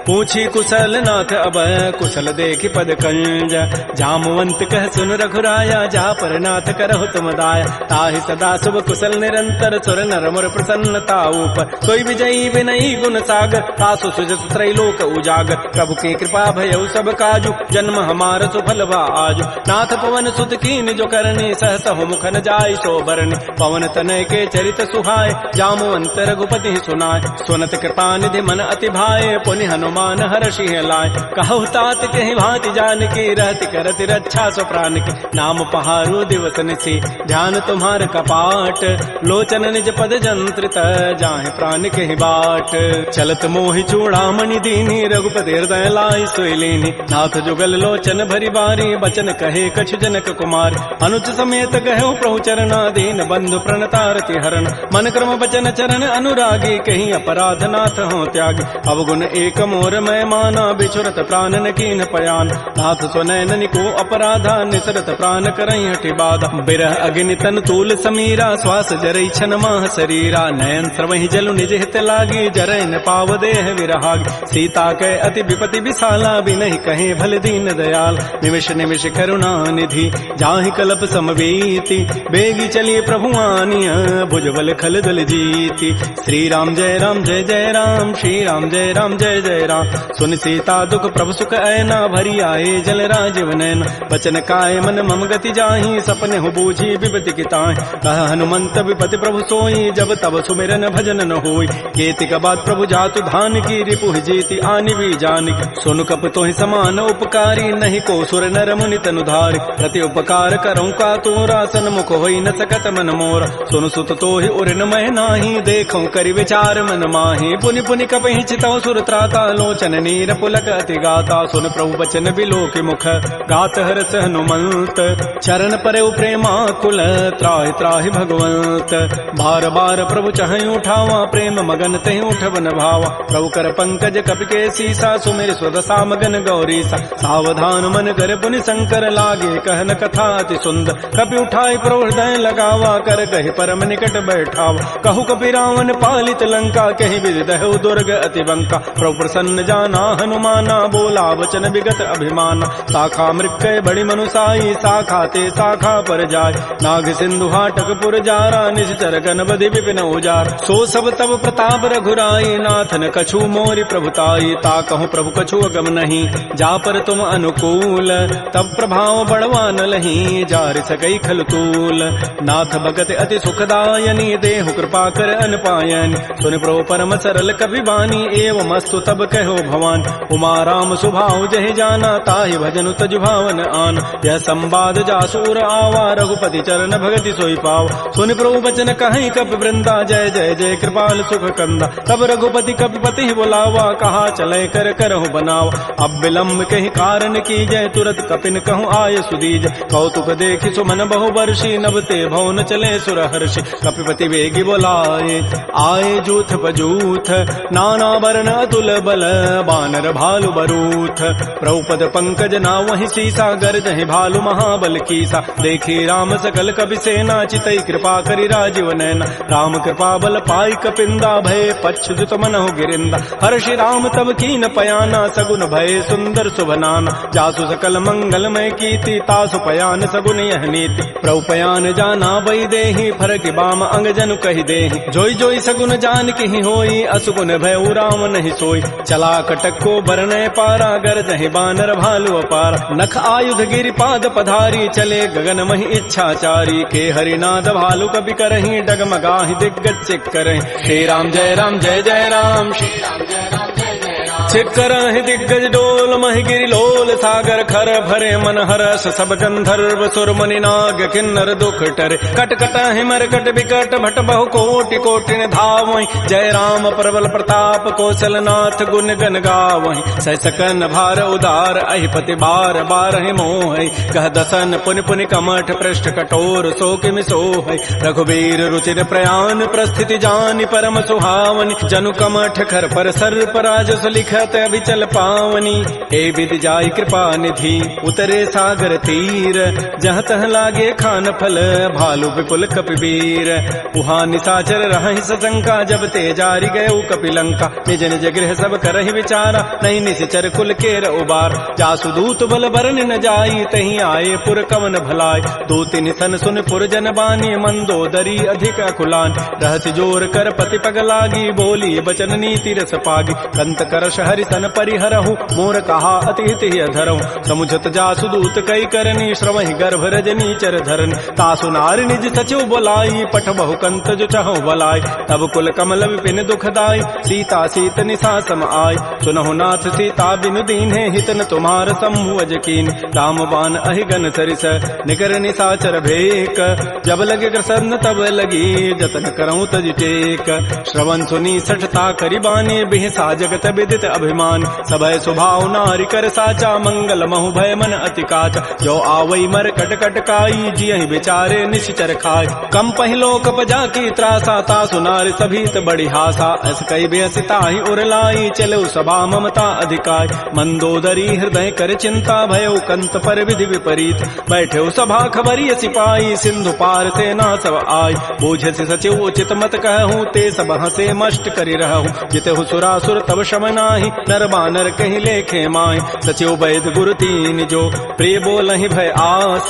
पूछी कुशल नाथ अब, कुशल देखि पद कंज। जामवंत कह सुन रघुराया, जा पर नाथ करहु तुम दाया। ताहि सदा शुभ कुशल निरंतर, सुर नर मुर प्रसन्नता ऊपर। सोई विजयी विनयी गुण सागर, तासु सुजस त्रैलोक उजागर। प्रभु की कृपा भयउ सब काजु, जन्म हमार सुफल भा आजु। नाथ पवन सुत कीन जो करनी, सहसहु मुख न जाय सो बरनी। पवन तनय के चरित सुहाय, जामवंत रघुपति सुनाय। सुनत कृपा निधि मन अति भाए, पुनि हनुमान हर्षि लाय। कहु तात कहि भांति जानकी, रहति करति रक्षा सो प्राण की। नाम पहारो दिवस निशि, ध्यान तुम्हार कपाट। लोचन निज पद जंत्रित, जाहि प्राण कहि बाट। चलत मोहि चूड़ामणि दीनी, रघुपति हृदय लाय सोई लीनी। नाथ जुगल लोचन भरी बारी, बचन कहे कछु जनक कुमार। अनुज समेत गहु प्रभु चरणा, दीन बंधु प्रणतारति हरण। मन क्रम बचन चरण अनुरागी, कहीं अपराध नाथ हो त्यागी। अवगुण एक मोर मैं माना, बिछुरत प्राण न कीन पयान। नाथ सुनैन को अपराधा, निसरत प्राण करई हठि बाधा। बिरह अग्नि तन तूल समीरा, श्वास जरई छन माह शरीरा। नयन स्रवहि जलु निज हित लागी, जरै न पाव देह विरहागी। सीता कै अति विपति विशाला, बिनहि कहे भल दीन दयाल। निमिष निमिष करुणा निधि, जाहि कलप समवेति। बेगी चलिए प्रभु आनिया, भुजबल खल दल जीती। श्री राम जय राम जय जय राम, श्री राम जय राम जय जय राम। सुन सीता दुख प्रभु सुख ऐना, भरी आए जल राजीव नैना। बचन काय मन मम गति जाहि, सपने हो बूझी विपति की ताहि। कह हनुमंत विपति प्रभु सोई, जब तब सुमिरन भजन न होई। केतिक बाद प्रभु जातु धान की, रिपुह जीति आनि भी जानिक। सुन कप तोहि समान उपकारी, नहीं को सुर नर मुनि तनु धारि। प्रति उपकार करऊं का तोरा, सन्मुख होई न सकत मन मोरा। सुन सुत तोहि उर न मह नाही, देखऊं करि विचार मन माहि। पुनि पुनि कपहि चितौ सुर त्राता, लोचन नीर पुलक अति गाता। सुन प्रभु बचन बिलोकि मुख, गात हरस हनुमंत। चरण परउ प्रेमा कुल, त्राहि त्राहि भगवंत। बार बार प्रभु चहई उठावा, प्रेम मगन तहि उठवन भावा। प्रभु कर पंकज कपि के सीसा, सुमिर स्वदसा मगन गौरीसा। सावधान मन कर पुनि शंकर, लागे कहन कथा अति सुंदर। कपि उठाई प्रभु हृदय लगावा, कर कहि परम निकट बैठावा। कहु कपि रावण पालित लंका, कहि विदहु दुर्ग अति बंका। प्रभु प्रसन्न जाना हनुमाना, बोला वचन विगत अभिमाना। शाखा मृक्कय बड़ी मनुसाई, शाखा ते शाखा पर जाय। नाग सिंधु हाटक पुर जारा, निश्चर गण बधि विपिन उजार। सो सब तब प्रताप रघुराई, नाथन कछु मोरि प्रभुताई। ता कहूँ प्रभु कछु अगम नहीं, जा पर तुम अनुकूल। तब प्रभाव बड़वा न लही, जार सकई खल तूल। नाथ भगत अति सुखदायनी, देहु कृपा कर अनपायन। सुन प्रभु परम सरल कवि बानी, एवं अस्तु तब कहो भवान। उमा राम सुभाव जहि जाना, ताहि भजनु तजु भावन आन। यह संवाद जासूर आवा, रघुपति चरण भगति सोई पाव। सुन प्रभु बचन कहीं कपि वृंदा, जय जय जय कृपाल सुख कंदा। तब रघुपति कपिपति बुलावा, कहा चले कर करहु बनावा। अब विलम्ब कहीं कारण की जय, तुरत कपिन कहूँ आय सुदीज। कौतुक देखि सुमन बहु वर्षी, नभते भवन चले सुर हर्षि। कपिपति वेगी बोलाए, आए जूथ पजूथ। नाना वर्ण अतुल बल, बानर भालु बरूथ। प्रभुपद पंकज नावहि सीसा, गर्जहि भालु महाबल कीसा। देखी राम सकल कपि सेना, चितई कृपा करि राजीव नैना। राम कृपा बल पाई कपिंदा, भय पच्छुत मनहु गिरिंदा। हर्षि राम तब कीन पयाना, सगुन भय सुंदर सुभनाना। जासु सकल मंगलमय कीति, तासु पयान सगुन यह नीति। प्रभु पयान जाना वै देहि, फरक बाम अंग जनु कहि देहि। जोई जोई सगुन जान की होई, असुगुन भय राम नहीं सोई। चला कटक को बरनय पारा, गरजहि बानर भालु अपारा। नख आयुध गिरि पाद पधारी, चले गगन महि इच्छाचारी। के हरिनाद भालु कपि करहि, डगमगाहि दिग्गज चिक करहि। श्री राम जय जय राम, श्री राम जय जय राम। छिकर दिग्गज डोल महि गिरि लोल सागर खर भरे मन हरस सब गंधर्व सुर मुनि नाग किन्नर दुख टरे कट कट हिमर कट विकट भट बहु कोटि कोटि धावहि जय राम प्रबल प्रताप कौशल नाथ गुण गन गावहि सह सकन भार उदार अहिपति बार बारहि मोहि कह दसन पुनि पुनि कमठ पृष्ठ कठोर सो किमि सोहि रघुबीर रुचिर प्रयाण प्रस्थिति जानि परम सुहावनि जनु कमठ खर पर सर्प राजस लिखत अभिचल पावनी ए विधि जाय कृपा निधि उतरे सागर तीर जहाँ तह लागे खान फल भालु विपुल कपिवीर उहा निशाचर रहहि सशंका जब ते जारी गए कपिलंका निज निज गृह सब करहि विचारा नहीं निश्चर कुल केर उबार जासु दूत बल बरन न जाई तही आए पुर कवन भलाय दो तिन सन सुन पुर जन बानी मंदोदरी अधिक अकुलान रहस्य जोर कर पति पग लागी बोली बचन नीति रस पागी कंत करश हरि सन परिहरहु मोर कहा अति हित धरहु समुझत जासु दूत कई करनी श्रवहि गर्भ रजनी चर धरन तासु नार निज सचिव बोलाई पठ बहु कंत जो चहु बलाई तब कुल कमल विपिन दुखदाई सीता सीत निशा सम आय सुनहु नाथ सीता बिनु दीन्हे हितन तुम्हार शंभु अजकीन राम बाण अहिगन सरिस निकर निशाचर भेक जब लगे कृष्ण तब लगी जतन करऊं तज टेक श्रवण सुनी सठता करिबानी बिहसा जगत विदित अभिमान सबय स्वभाव नारि कर साचा मंगल महु भय मन अति काचा जो आवई मर कट कट काई जियहि बेचारे निश्चर खाय कम पहिलो कपजा की त्रासा ता सुनार सभीत बड़ी हासा अस कई बेसिता ही उरलाई चलो सभा ममता अधिकाय मंदोदरी हृदय कर चिंता भयो कंत पर विधि विपरीत बैठे सभा खबरी सिपाही सिंधु पार सेना सब आय बोझ से सचिव उचित मत कहूँ ते सब हसे मष्ट करि रहूँ जितहु सुरासुर तब शम नाही नर बानर कहीं लेखे माय सचिव वैद गुरु तीन जो प्रिय बोलहि भय आस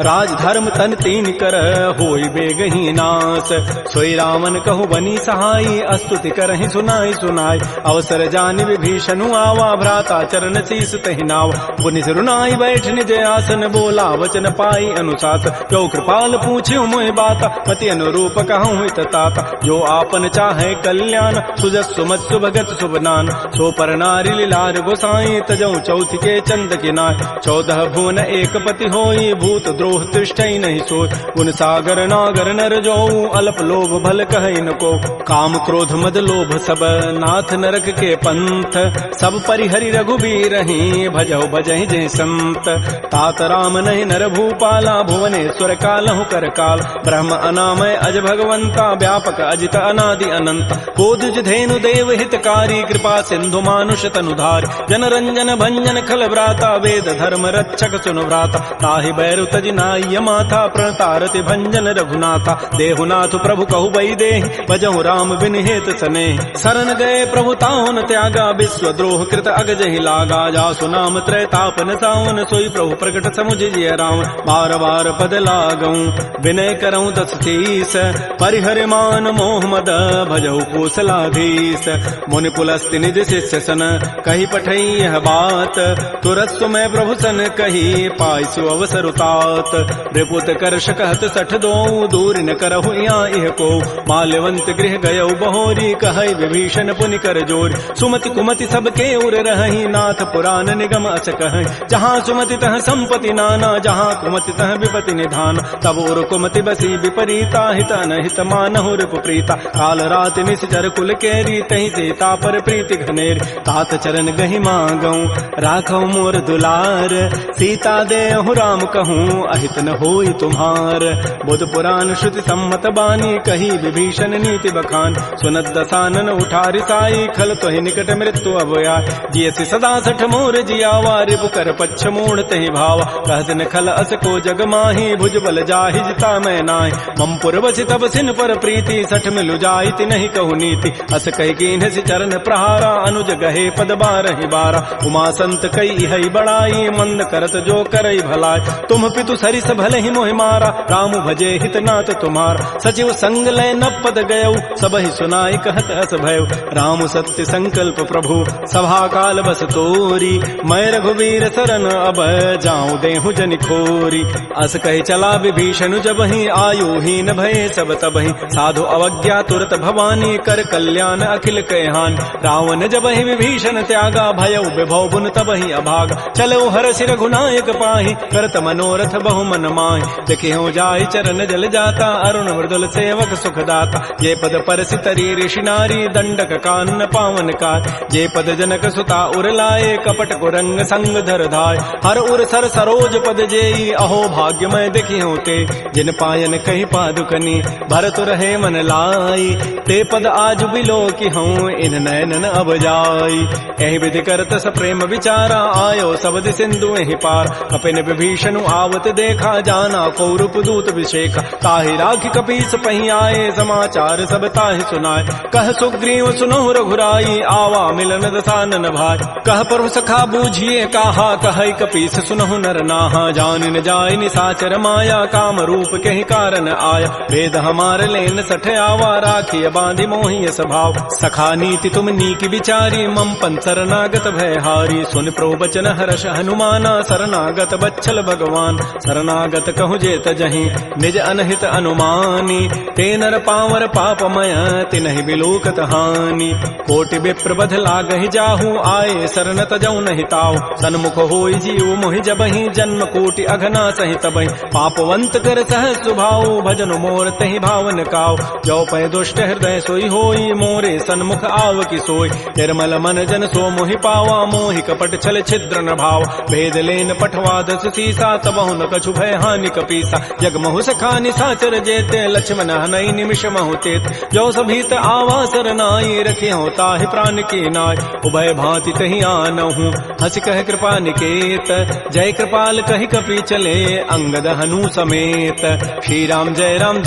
राज धर्म तन तीन कर होई बेगही नास सोई रावण कहु बनी सहाई अस्तुति करहि सुनाई सुनाई अवसर जानि विभीषणु आवा भ्राता चरण शीस तहि नाव पुनि सिरुनाई बैठ निज आसन बोला वचन पाई अनुशास जो कृपाल पूछ्यो मोहि बाता पति अनुरूप कहूँ हित ताता जो आपन चाहे कल्याण सुजस सुमत सुभगत सुबनान सो पर नारी लीलार गोसाई तजऊ चौथ के चंद किनाय 14 भुवन एक पति होई भूत द्रोह तिष्ठई नहीं सोय उन सागर नागर नर जो अल्प लोभ भल कहई न को काम क्रोध मद लोभ सब नाथ नरक के पंथ सब परिहरि रघुबीर रही भजऊ भजहि जय संत तात राम नहीं नर भूपाला भुवनेश्वर कालहु कर काल ब्रह्म अनामय अज भगवंता व्यापक अजित अनादि अनंत कोदुज धेनु देव हितकारी कृपा सिंधु मानुष तनुधार जन रंजन भंजन खल व्राता वेद धर्म रक्षक सुनु व्राता ताहि बैरु तज नाय माथा प्रणतारति भंजन रघुनाथा देहुनाथ प्रभु कहु बई देहि भजहु राम बिन हेत सने शरण गए प्रभु ताहुन त्यागा विश्व द्रोह कृत अगजहि लागा जासु नाम त्रैतापन सावन सोई प्रभु प्रकट समुझ जिय राम बार बार पद लागऊं विनय करऊं 10 शीस परिहर मान मोह मद भजहु कौशलाधीश मुनि पुलस्ति निज शिष्य सन कही पठई यह बात तुरत सुमय प्रभु सन कही पाइसु अवसर उतात रिपुत करश कहत 62 दूर न करहु इह को माल्यवंत गृह गयौ बहोरी कहई विभीषण पुनि कर जोर सुमति कुमति सबके उर रहहि नाथ पुराण निगम अस कहै जहाँ सुमति तह संपति नाना जहाँ कुमति तह विपति निधान तब उर कुमति बसी विपरीता हित अनहित मानहु रिपु प्रीता काल रात निश्चर कुल केरी तहि सीता पर प्रीति घनेर तात चरण गहि मांगऊं राखौ मोर दुलार सीता देहु राम कहूँ अहित न होई तुम्हार बुध पुराण श्रुति सम्मत बानी कही विभीषण नीति बखान सुनत दसानन उठारि साई खल तोहि निकट मृत्यु अवया जियसि सदा सठ मोर जियावा रिपु कर पच्छ मूढ़ तहि भावा कहत न खल अस को जग माही भुज बल जाहि जिता मैं नाहि मम पुर बसि तब सिन पर प्रीति सठ मिलु जाइति नहीं कहु नीति अस कहि कीन्ह सि चरण प्रहारा अनुज गहे पद बारहि बारा उमा संत कई हई बड़ाई, मंद करत जो करई भलाई। तुम पितु सरिस भले ही मोहि मारा, राम भजे हित नाथ तुम्हारा। सचिव संग लय न पद गयऊ, सब ही सुनाई कहत अस भयऊ। राम सत्य संकल्प प्रभु, सभा काल बस तोरी। मैं रघुवीर शरण अब जाऊं देहु जनि खोरी। अस कहि चला विभीषण जबहि, आयुहीन भये सब तबहि। साधु अवज्ञा तुरत भवानी, कर कल्याण अखिल कहान। रावण जबहि विभीषण त्यागा, भयउ विभव बुन तबहि अभागा। चलो हरषि रघुनायक पाहि, करत मनोरथ बहु मन माहि। देखियो जाय चरण जल जाता, अरुण मृदुल सेवक सुखदाता। जे पद परसि तरी ऋषि नारी, दंडक कानन पावन कार। जे पद जनक सुता उर लाए, कपट कुरंग संग धर धाय। हर उर सर सरोज पद जेई, अहो भाग्य मैं देखियो ते। जिन पायन कही पादुकनी, भरत रहे मन लाई। ते पद आज बिलो की हूँ, इन नयनन अब जाई। एहि विधि करत स प्रेम विचारा, आयो सबद सिंधु एहि पार। कपिन विभीषण आवत देखा, जाना कौरव दूत विशेखा। ताहि राखि कपीस पहि आए, समाचार सब ताहि सुनाए। कह सुग्रीव सुनहु रघुराई, आवा मिलन दसानन भाई। कह प्रभु सखा बूझिए काहा, कहै कपीस सुनहु नर नाहा। जान न जाय निसाचर माया, काम रूप कहि कारण आया। वेद हमार लेन सठ आवा, राखिय बांधि मोहि स्वभाव। सखा नीति तुम नीक विचारी, मम पन शरणागत भयहारी। सुन प्रभु बचन हर्ष हनुमाना, शरणागत बच्छल भगवान। शरणागत कहु जेत जहि, निज अनहित अनुमानी। ते नर पावर पापमय, तिनहि बिलोकत हानि। कोटि विप्र बध लागहि जाहु, आए शरण तजौ नहि ताहु। सन्मुख होई जीव मोहि जबहि, जन्म कोटि अघना सहि तबहि। पापवंत कर सहज सुभाऊ, भजन मोर तहि भावन काऊ। जो पै दुष्ट हृदय सोई होई, मोरे सन्मुख आव की सोई। निर्मल मन जन सो मोहि पावा, मोहि कपट छल छिद्र न भाव। भेद लेन पठवा दस सीसा, तबहु न कछु भय हानि कपीसा। जग महु सखा निसाचर जेते, लक्ष्मण हनई निमिष महु तेत। जो सभीत आवा सरनाई, रखे हो ताहि प्राण की नाय। उभय भांति तहि आनहु, हंस कह कृपा निकेत। जय कृपाल कहि कपि चले, अंगद हनु समेत। श्री राम जय राम,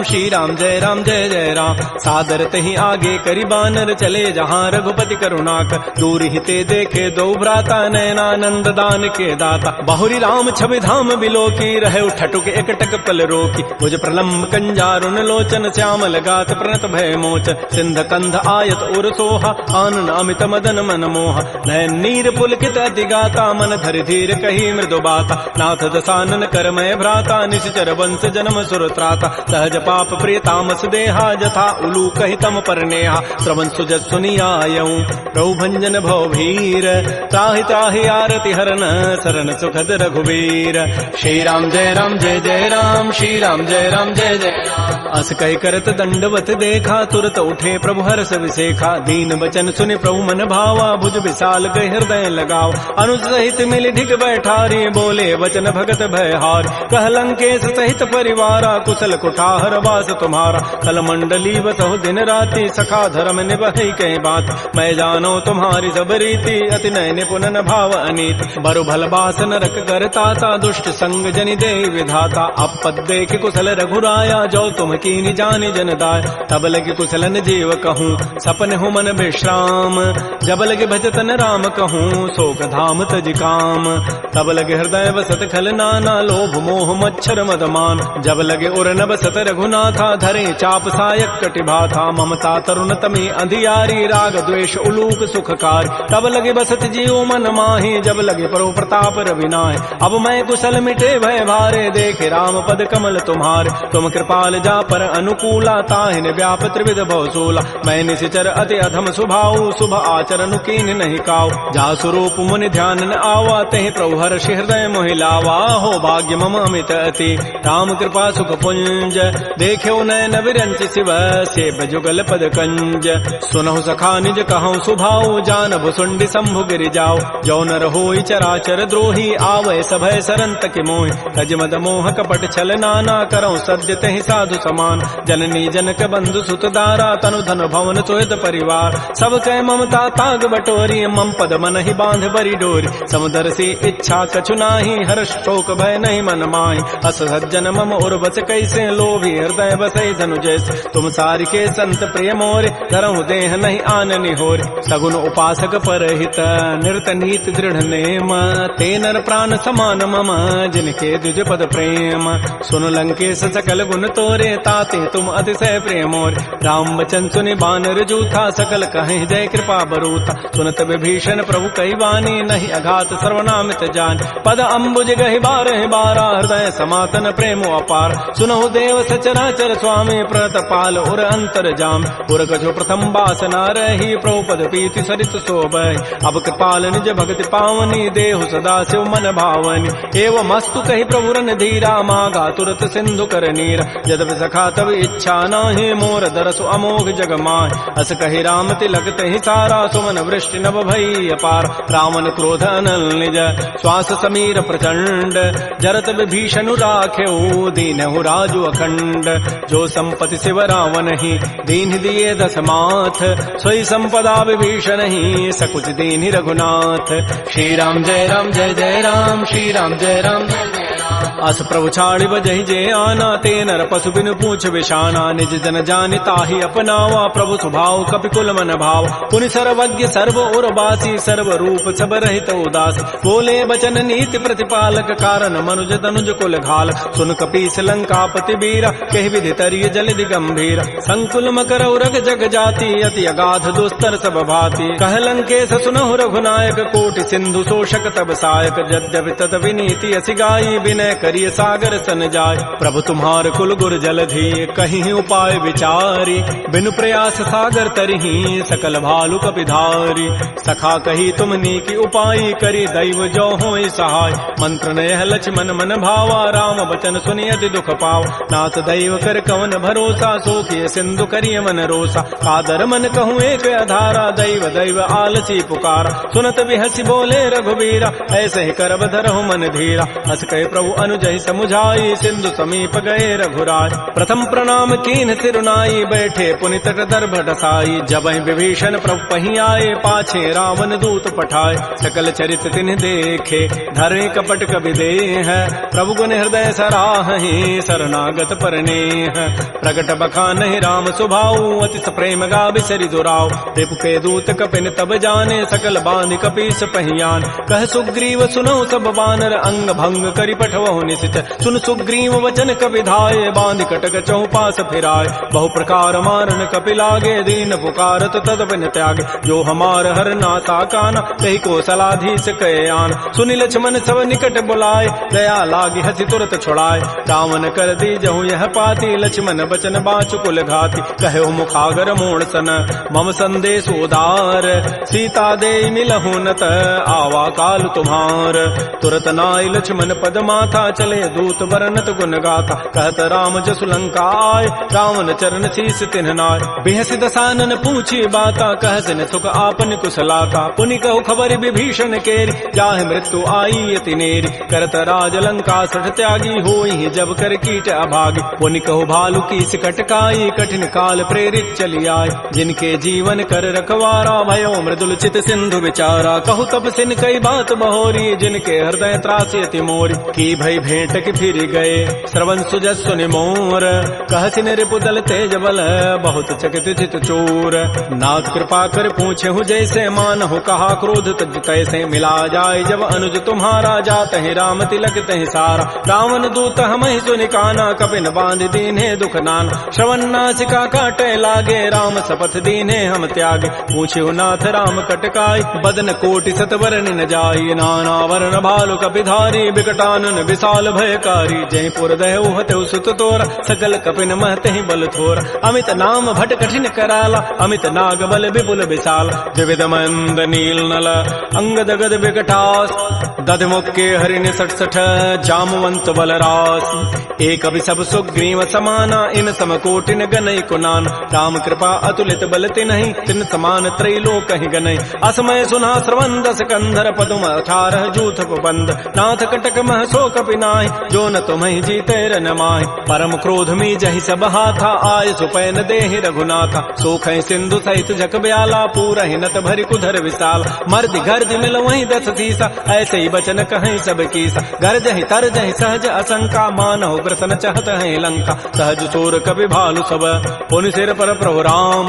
श्री राम जय जय राम। सादर तहि आगे करि बानर, चले जहाँ रघुपति करुणाकर। दूर हिते देखे दो भ्राता, नयनानंद दान के दाता। बहुरी राम छवि धाम बिलो की, रहे ठटुक एकटक पल रोकी। भुज प्रलम्ब कंजारुन लोचन, श्यामल गात प्रणत भय मोचन। सिंध कंध आयत उर सोहा, आनन अमित मदन मन मोहा। नयन नीर पुलकित अति गाता, मन धरि धीर कही मृदु बाता। नाथ दसानन कर मैं भ्राता, निश्चर वंश जन्म सुर त्राता। सहज पाप प्रिय तामस देहा, जथा उलू कहि तम पर नेहा। श्रवण सुजत सुनियायऊं, प्रभु भंजन भव भीर। त्राहि त्राहि आरति हरन, शरण सुखद रघुवीर। श्री राम जय राम, श्री राम जय जय राम। अस कहि करत दंडवत देखा, तुरत उठे प्रभु हर्ष विसेखा। दीन बचन सुनि प्रभु मन भावा, भुज विशाल गहि हृदय लगाव। अनुज सहित मिल ढिग बैठारी, बोले वचन भगत भयहार। कह लंकेश सहित परिवारा, कुशल कुठार वास तुम्हारा। कल मंडली बसहु दिन राति, सखा धर्म निभहि कहीं बात। मैं जानो तुम्हारी सब रीति, अति नय निपुण न भाव अनीति। बरु भल बास नरक करताता, दुष्ट संग जनि दे विधाता। अपद देख कुशल रघुराया, जो तुम कीनि जानि जन दाय। तब लगे कुशलन जीव कहूँ, सपन हो मन विश्राम। जब लगे भजतन राम कहूँ, शोक धाम तज काम। तब लगे हृदय बसत खल नाना, लोभ मोह मच्छर मदमान। जब लगे उर न बसत रघुनाथा, धरे चाप सायक कटिभाथा। ममता तरुण तमी अंधियारी, राग द्वेष उलूक सुखकार। तब लगे बसत जीव मन माही, जब लगे परो प्रताप रविनाय। अब मैं कुशल मिटे भय भारे, देखे राम पद कमल तुम्हारे। तुम कृपाल जा पर अनुकूला, ताहिन व्याप त्रिविध भवसूला। मैं निशिचर अति अधम स्वभाव, शुभ आचरण कीन नहीं काव। जा स्वरूप मुनि ध्यान न आवा, तहि प्रभु हर्ष हृदय मोहि लावा। हो भाग्य मम अमित अति, राम कृपा सुख पुंज। देख्यो नयन विरंच शिव, सेव जुगल पद कंज। सुनहु सखा निज कहूँ सुभाव, जान भुसुंडी शंभु गिरि जाओ। जो नर होई चराचर द्रोही, आवै सभय सरंत के मोहि। तज मद मोह कपट छल नाना, करऊँ सद्य तहि साधु समान। जननी जनक बंधु सुत दारा, तनु धन भवन सुहित परिवार। सब कह ममता ताग बटोरी, मम पद मन ही बांध बरी डोरी। समुदर सी इच्छा कछु नाही, हर्ष शोक भय नहीं मन माही। अस सज्जन मम उर बस कैसे, लोभी हृदय बसै धनु जैसे। तुम सारि के संत प्रिय मोरे, धरहु देह नहीं आननि होरे। सगुन उपासक परहित, हृत नीति दृढ़ नेम, ते नर प्राण समान मम, जिनके द्विज पद प्रेम। सुन लंकेश सकल गुण तोरे, ताते तुम अतिशय प्रेमोर। राम वचन सुनि बानर जूथा, सकल कहीं जय कृपा बरूथा। सुनत विभीषण प्रभु कई वाणी, नहीं अघात सर्वनामित जान। पद अम्बुज गहि बारहि बारा, हृदय समातन प्रेमो अपार। सुनहु देव सचराचर स्वामी, प्रतपाल उर अंतर जाम। उर कछो प्रथम वासना रही, प्रभु पद पीति सरित शोभै। अब कृपाल निज भक्ति पावनी, देहु सदा शिव मन भावनी। एवं मस्तु कही प्रभु रन धीरा, मागा तुरत सिंधु कर नीरा। यद्यपि सखा तब इच्छा नाही, मोर दरसु अमोघ जग माहि। अस कही राम तिलक तहि सारा, सुमन वृष्टि नभ भई अपार। रावण क्रोध अनल निज, श्वास समीर प्रचंड। जरत विभीषण राखेऊ, दीनहु राजु अखंड। जो संपत्ति शिव रावण ही, दीन दिए दस माथ। सोई संपदा विभीषण ही, सकुच दीन रघुनाथ। श्री राम जय जय राम, श्री राम जय राम। अस प्रभु छाड़ि बजहि जे आना, ते नर पशु बिनु पूछ विशाना। निज जन जानि ताहि अपनावा, प्रभु स्वभाव कपिकुल मन भाव। पुनि सर्वज्ञ सर्व उर्वासी, सर्व रूप सब रहित उदासी। बोले बचन नीति प्रतिपालक, कारण मनुज तनुज कुल घालक। सुन कपीस लंकापति वीरा, कहि विधि तरिय जलधि गंभीर। संकुल मकर उरग जग जाति, अति अगाध दुस्तर सब भाति। कह लंकेश सुनहु रघुनायक, कोटि सिंधु शोषक तब सायक। यद्यपि तत विनीति असि गाई, विनय करिय सागर सन जाय। प्रभु तुम्हार कुल गुर जलधि, कहीं उपाय विचारी। बिनु प्रयास सागर तरही, सकल भालु कपिधारी। सखा कही तुम नीकी उपाय, करी दैव जो होई सहाय। मंत्र नयह लक्ष्मण मन भावा, राम वचन सुनि अति दुख पाव। नाथ दैव कर कवन भरोसा, सोखिय सिंधु करिय मन रोसा। कादर मन कहूँ एक अधारा, दैव दैव आलसी पुकारा। सुनत बिहसी बोले रघुबीरा, ऐसे ही करब धरहु मन धीरा। हस कहे प्रभु अनुजहि समुझाई, सिंधु समीप गए रघुराय। प्रथम प्रणाम कीन तिरुनाई, बैठे पुनि तट दर्भ डसाई। जबहि विभीषण प्रभु पहि आए, पाछे रावण दूत पठाए। सकल चरित तिन्ह देखे, धरे कपट कबि देह। प्रभु गुण हृदय सराहि, शरणागत परनेह। प्रगट बखानहि राम सुभाऊ, अतिस प्रेम गा बिसरि दुराऊ। रिपु के दूत कपिन तब जाने, सकल बांधि कपीस पहियान। कह सुग्रीव सुनौ सब बानर, अंग भंग करि पठवहु निश्चर। सुन सुग्रीव वचन कपि धाये, बांधि कटक चौपास फिराय। बहु प्रकार मारन कपि लागे, दीन पुकारत तद बिन त्यागे। जो हमार हर नाता काना, तहि को सलाधीस कहे आन। सुनि लक्ष्मण सब निकट बुलाए, दया लागी हसी तुरत छुड़ाए। रावण कर दी जहु यह पाती, लक्ष्मण बचन बाचु कुल घाती। कहे मुखागर मोड़ सन, मम संदेश उदार। सीता दे मिलहु नत, आवा काल तुम्हार। तुरत नाय लक्ष्मण पद माथा, चले दूत बरनत गुण गाथा। कहत राम जसु लंका आय, रावण चरण शीस तिन्ह नाय। बिहसि दसानन पूछी बाता, कहसिन सुख आपन कुशलाता। पुनि कहु खबर विभीषण केरी, जाहि मृत्यु आई अति नेरी। करत राज लंका सठ त्यागी, होई जब कर कीट अभागी। पुनि कहु भालु की सिकटकाई, कठिन काल प्रेरित चली आय। जिनके जीवन कर रखवारा, भयो मृदुल चित सिंधु विचारा। कहु तब सिन कई बात बहोरी, जिनके हृदय त्रासी अति मोरी। की भई भेंट की फिर गए, श्रवण सुजस सुनि मोर। कहसिन रिपुदल तेज बल, बहुत चकित चित चोर। नाथ कृपा कर पूछे हूँ जैसे, मान हो कहा क्रोध तज तैसे। मिला जाय जब अनुज तुम्हारा, जात है राम तिलक तहि सारा। रावण दूत हमहि सुनि काना, कपिन बांध दीन्हे दुख नाना। श्रवण नासिका काटे लागे, राम शपथ दीन्हे हम त्यागे। पूछे नाथ राम कटकाई, बदन कोटि सतवर न जाई। नाना वर्ण भालु कपिधारी, विकटानन विशाल भयकारी। जयपुर दहु हतु सुत तोरा, सकल कपिन महते बल थोरा। अमित नाम भट कठिन कराला, अमित नाग बल विपुल विशाल। विविध मंद नील नल, अंगद गद विकटास। दध मुक्के हरिण सठ सठ, जामवंत बलरास। एक अभि सब सुग्रीव समाना, इन सम कोटिन गनई कुनान। राम कृपा अतुलित बल तिन्हि, तिन समान त्रैलोक कहि गनई। असमय सुना श्रवण दस कंधर, पदुम 18 जूथ बंद। नाथ कटक मह सो कपि नाही, जो न तुम्हें जीते रन माहि। परम क्रोध में जहि सब हाथा, आय सुपैन देहि रघुनाथा। सोख सिंधु सहित जग ब्याला, पूरा ही नत भरि कुधर विशाल। मर्द गर्ज मिल वहीं 10 सीसा, ऐसे ही बचन कहें सब कीसा। गर्ज ही तर जहि सहज असंका, मानहु ग्रसन चहत है लंका। सहज सोर कवि भालु सब, पुन सिर पर प्रभु राम।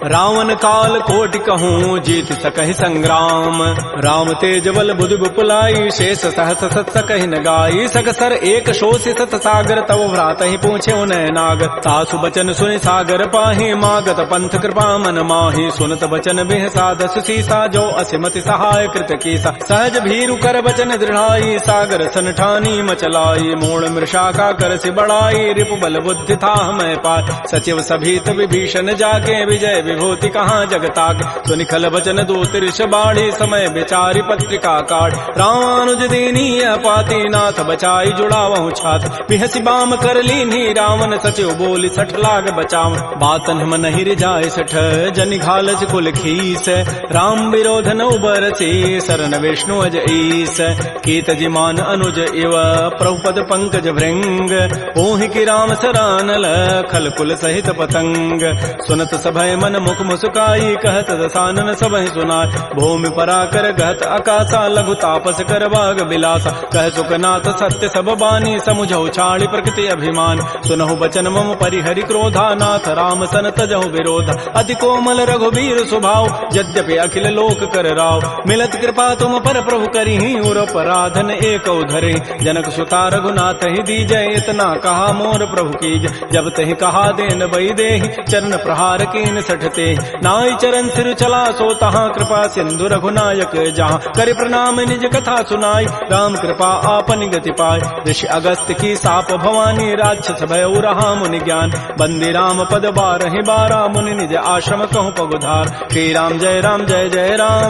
रावण काल कोटि कहूँ, जीत सकहि संग्राम। राम तेज बल बुद्धि विपुलाई, शेष सहस सत सकहि न गाई। सकसर एक शोषि सत सागर, तव भ्रात ही पूछे उन्हें नाग। तासु बचन सुनि सागर पाहि, मागत पंथ कृपा मन माहि। सुनत बचन बिह साधस सीसा, जो असिमति सहाय कृत कीसा। सहज भीरु कर बचन दृढ़ाई, सागर सन ठानी मचलाई। मूढ़ मृषा का कर सि बढ़ाई, रिपु बल बुद्धि था मैं पाय। सचिव सभीत विभीषण जाके, विजय विभूति कहाँ जगताग। सुनिखल बचन दूत ऋष बाढ़ी, समय विचारी पत्रिका काढ़। रामानुज दीनीय पाती, नाथ बचाई जुड़ावहु छात। बिहसी बाम कर लीन्ही, रावण सचिव बोली 60 लाग बचाव। बातन हम नहीं रिजाए 60, जनि घालस कुल खीस। राम विरोध न उबरसी, शरण विष्णु अज ईस। कीत जिमान अनुज इव, प्रभुपद पंकज भृंग। ओहि की राम सरानल, खल कुल सहित पतंग। सुनत सभय मन मुख मुस्काई, कहत दसानन सबहि सुनाय। भूमि पराकर गहत आकाशा, लघु तापस कर बाग बिलासा। कह सुखनाथ सत्य सब बानी, समुझौ छाड़ी प्रकृति अभिमान। सुनहु बचन मम परिहरि क्रोधा, नाथ राम सन तजहु विरोधा। अति कोमल रघुबीर स्वभाव, यद्यपि अखिल लोक कर राव। मिलत कृपा तुम पर प्रभु करिहि, उर पराधन एक धरे। जनक सुता रघुनाथ ही दीजय, इतना कहा मोर प्रभु कीज। जब तहि कहा देन बई देहि, चरण प्रहार कीन 60 ते। नाई चरण सिर चला सो तहाँ, कृपा सिंधु रघुनायक जहाँ। कर प्रणाम निज कथा सुनाई, राम कृपा आपन गति पाय। ऋषि अगस्त की साप भवानी, राक्षस भय रहा मुनि ज्ञान। बंदी राम पद 12 बारा, मुनि निज आश्रम कहूँ पगुधार। श्री राम जय राम,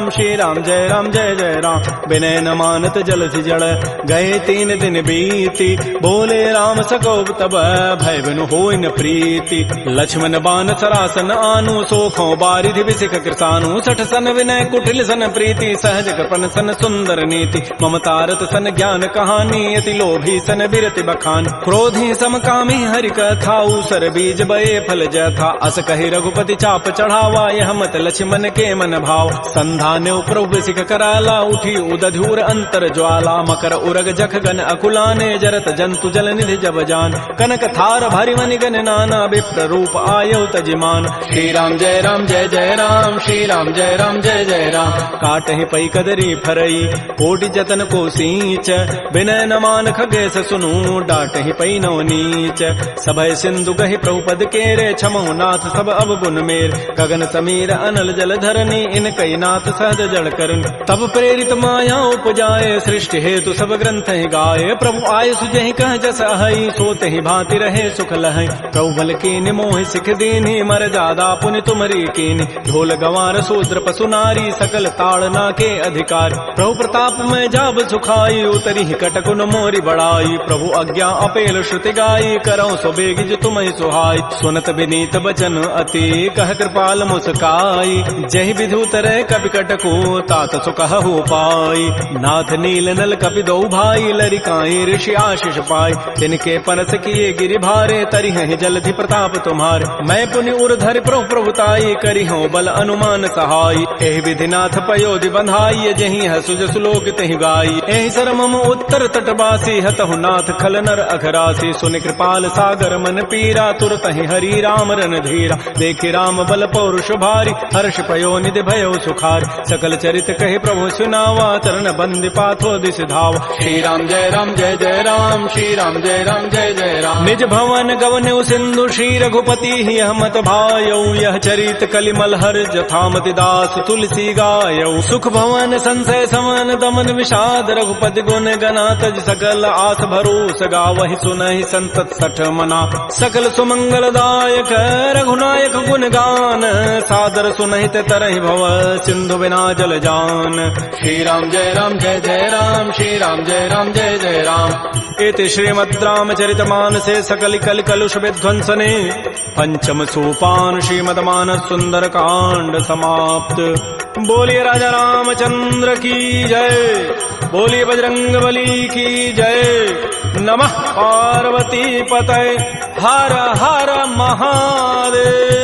श्री राम जय जय राम। विनय न मानत जलधि जड़, गए 3 दिन बीती। बोले राम सकोब तब, भय बिनु होय न प्रीति। लक्ष्मण बान सरासन आनु, सोखों बारिधि विसिख कृसानु। 60 सन विनय कुटिल सन प्रीति, सहज कृपन सन सुंदर नीति। ममतारत सन ज्ञान कहानी, अति लोभी सन बिरति बखान। क्रोधी समकामी हरि कथा, ऊसर बीज बये फल जथा। अस कहि रघुपति चाप चढ़ावा, यह मत लक्ष्मण के मन भाव। संधान प्रभु सिख कराला, उठी उदधूर अंतर ज्वाला। मकर उरग जख गन अकुलाने, जरत जंतु जल निधि जब जान। कनक थार भरि मनि गन नाना, विप्र रूप आयौ तजिमान। श्री राम जय राम, श्री राम जय जय राम। काटहि पै कदरी फरई, कोटि जतन को सींच। विनय न मान खगेश सुनु, डाटहि पै नव नीच। सभय सिंधु गहि प्रभुपद केरे, क्षमौ नाथ सब अवगुण मेर। गगन समीर अनल जल धरनी, इन कई नाथ सहज जड़ करनी। तब प्रेरित माया उपजाए, सृष्टि हेतु सब ग्रंथ ही गाये। प्रभु आय सुजहि कह जस अहै, सोते ही भांति रहे सुख लहै। प्रभु बल कीनि मोहि सिख दीन्हि, मर जादा पुनि तुमरी कीनि। ढोल गंवार शूद्र पशु नारी, सकल ताड़ना के अधिकार। प्रभु प्रताप में जाब सुखाई, उतरी कटकुन मोरी बढ़ाई। प्रभु आज्ञा अपेल श्रुति गाई, करौ सो बेगिज तुम्हि सुहाई। सुनत विनीत बचन अति, कह कृपाल मुस्काई। जहि विधु तरह कपि कटको, तात सुकहु पाई। नाथ नील नल कपि दो भाई, लरिकाई ऋषि आशीष पाई। तिनके परस किए गिरि भारे, तरिहहि जलधि प्रताप तुम्हारे। मैं पुनि उर धरि प्रभुताई, करिहौ बल अनुमान सहाई। एहि विधि नाथ पयोधि बंधाई, जहि हसुज सुलोक तहि गाई। एहि सर मम उत्तर तटवासी, हतहु नाथ खल नर अघरासी। सुनि कृपाल सागर मन पीरा, तुरत ही हरि राम रन धीरा। देखि राम बल पौरुष भारी, हर्ष पयो निधि भयो सुखारी। सकल चरित कहि प्रभु सुनावा, चरण बंदि पाथो दिस धावा। श्री राम जय राम, श्री राम जय जय राम। निज भवन गवन्यु सिंधु, श्री रघुपति ही हमत भायौ। यह चरित कलिमल हर जथामति दास तुलसी गायौ। सुख भवन संशय समन, दमन विषाद रघुपति गुण गना। तज सकल आस भरोस गावहि, सुनहि संतत 60 मना। सकल सुमंगल दायक रघुनायक गुण गान, सादर सुनहित तरहि भव सिंधु बिना जल जान। श्री राम जय राम, श्री राम जय जय राम। इति श्रीमद् रामचरित मानसे सकल कल कलुष विध्वंसने, पंचम सोपान श्रीमद् मानस सुंदर कांड समाप्त। बोलिए राजा रामचंद्र की जय, बोलिए बजरंग बली की जय। नमः पार्वती पतये हर हर महादेव।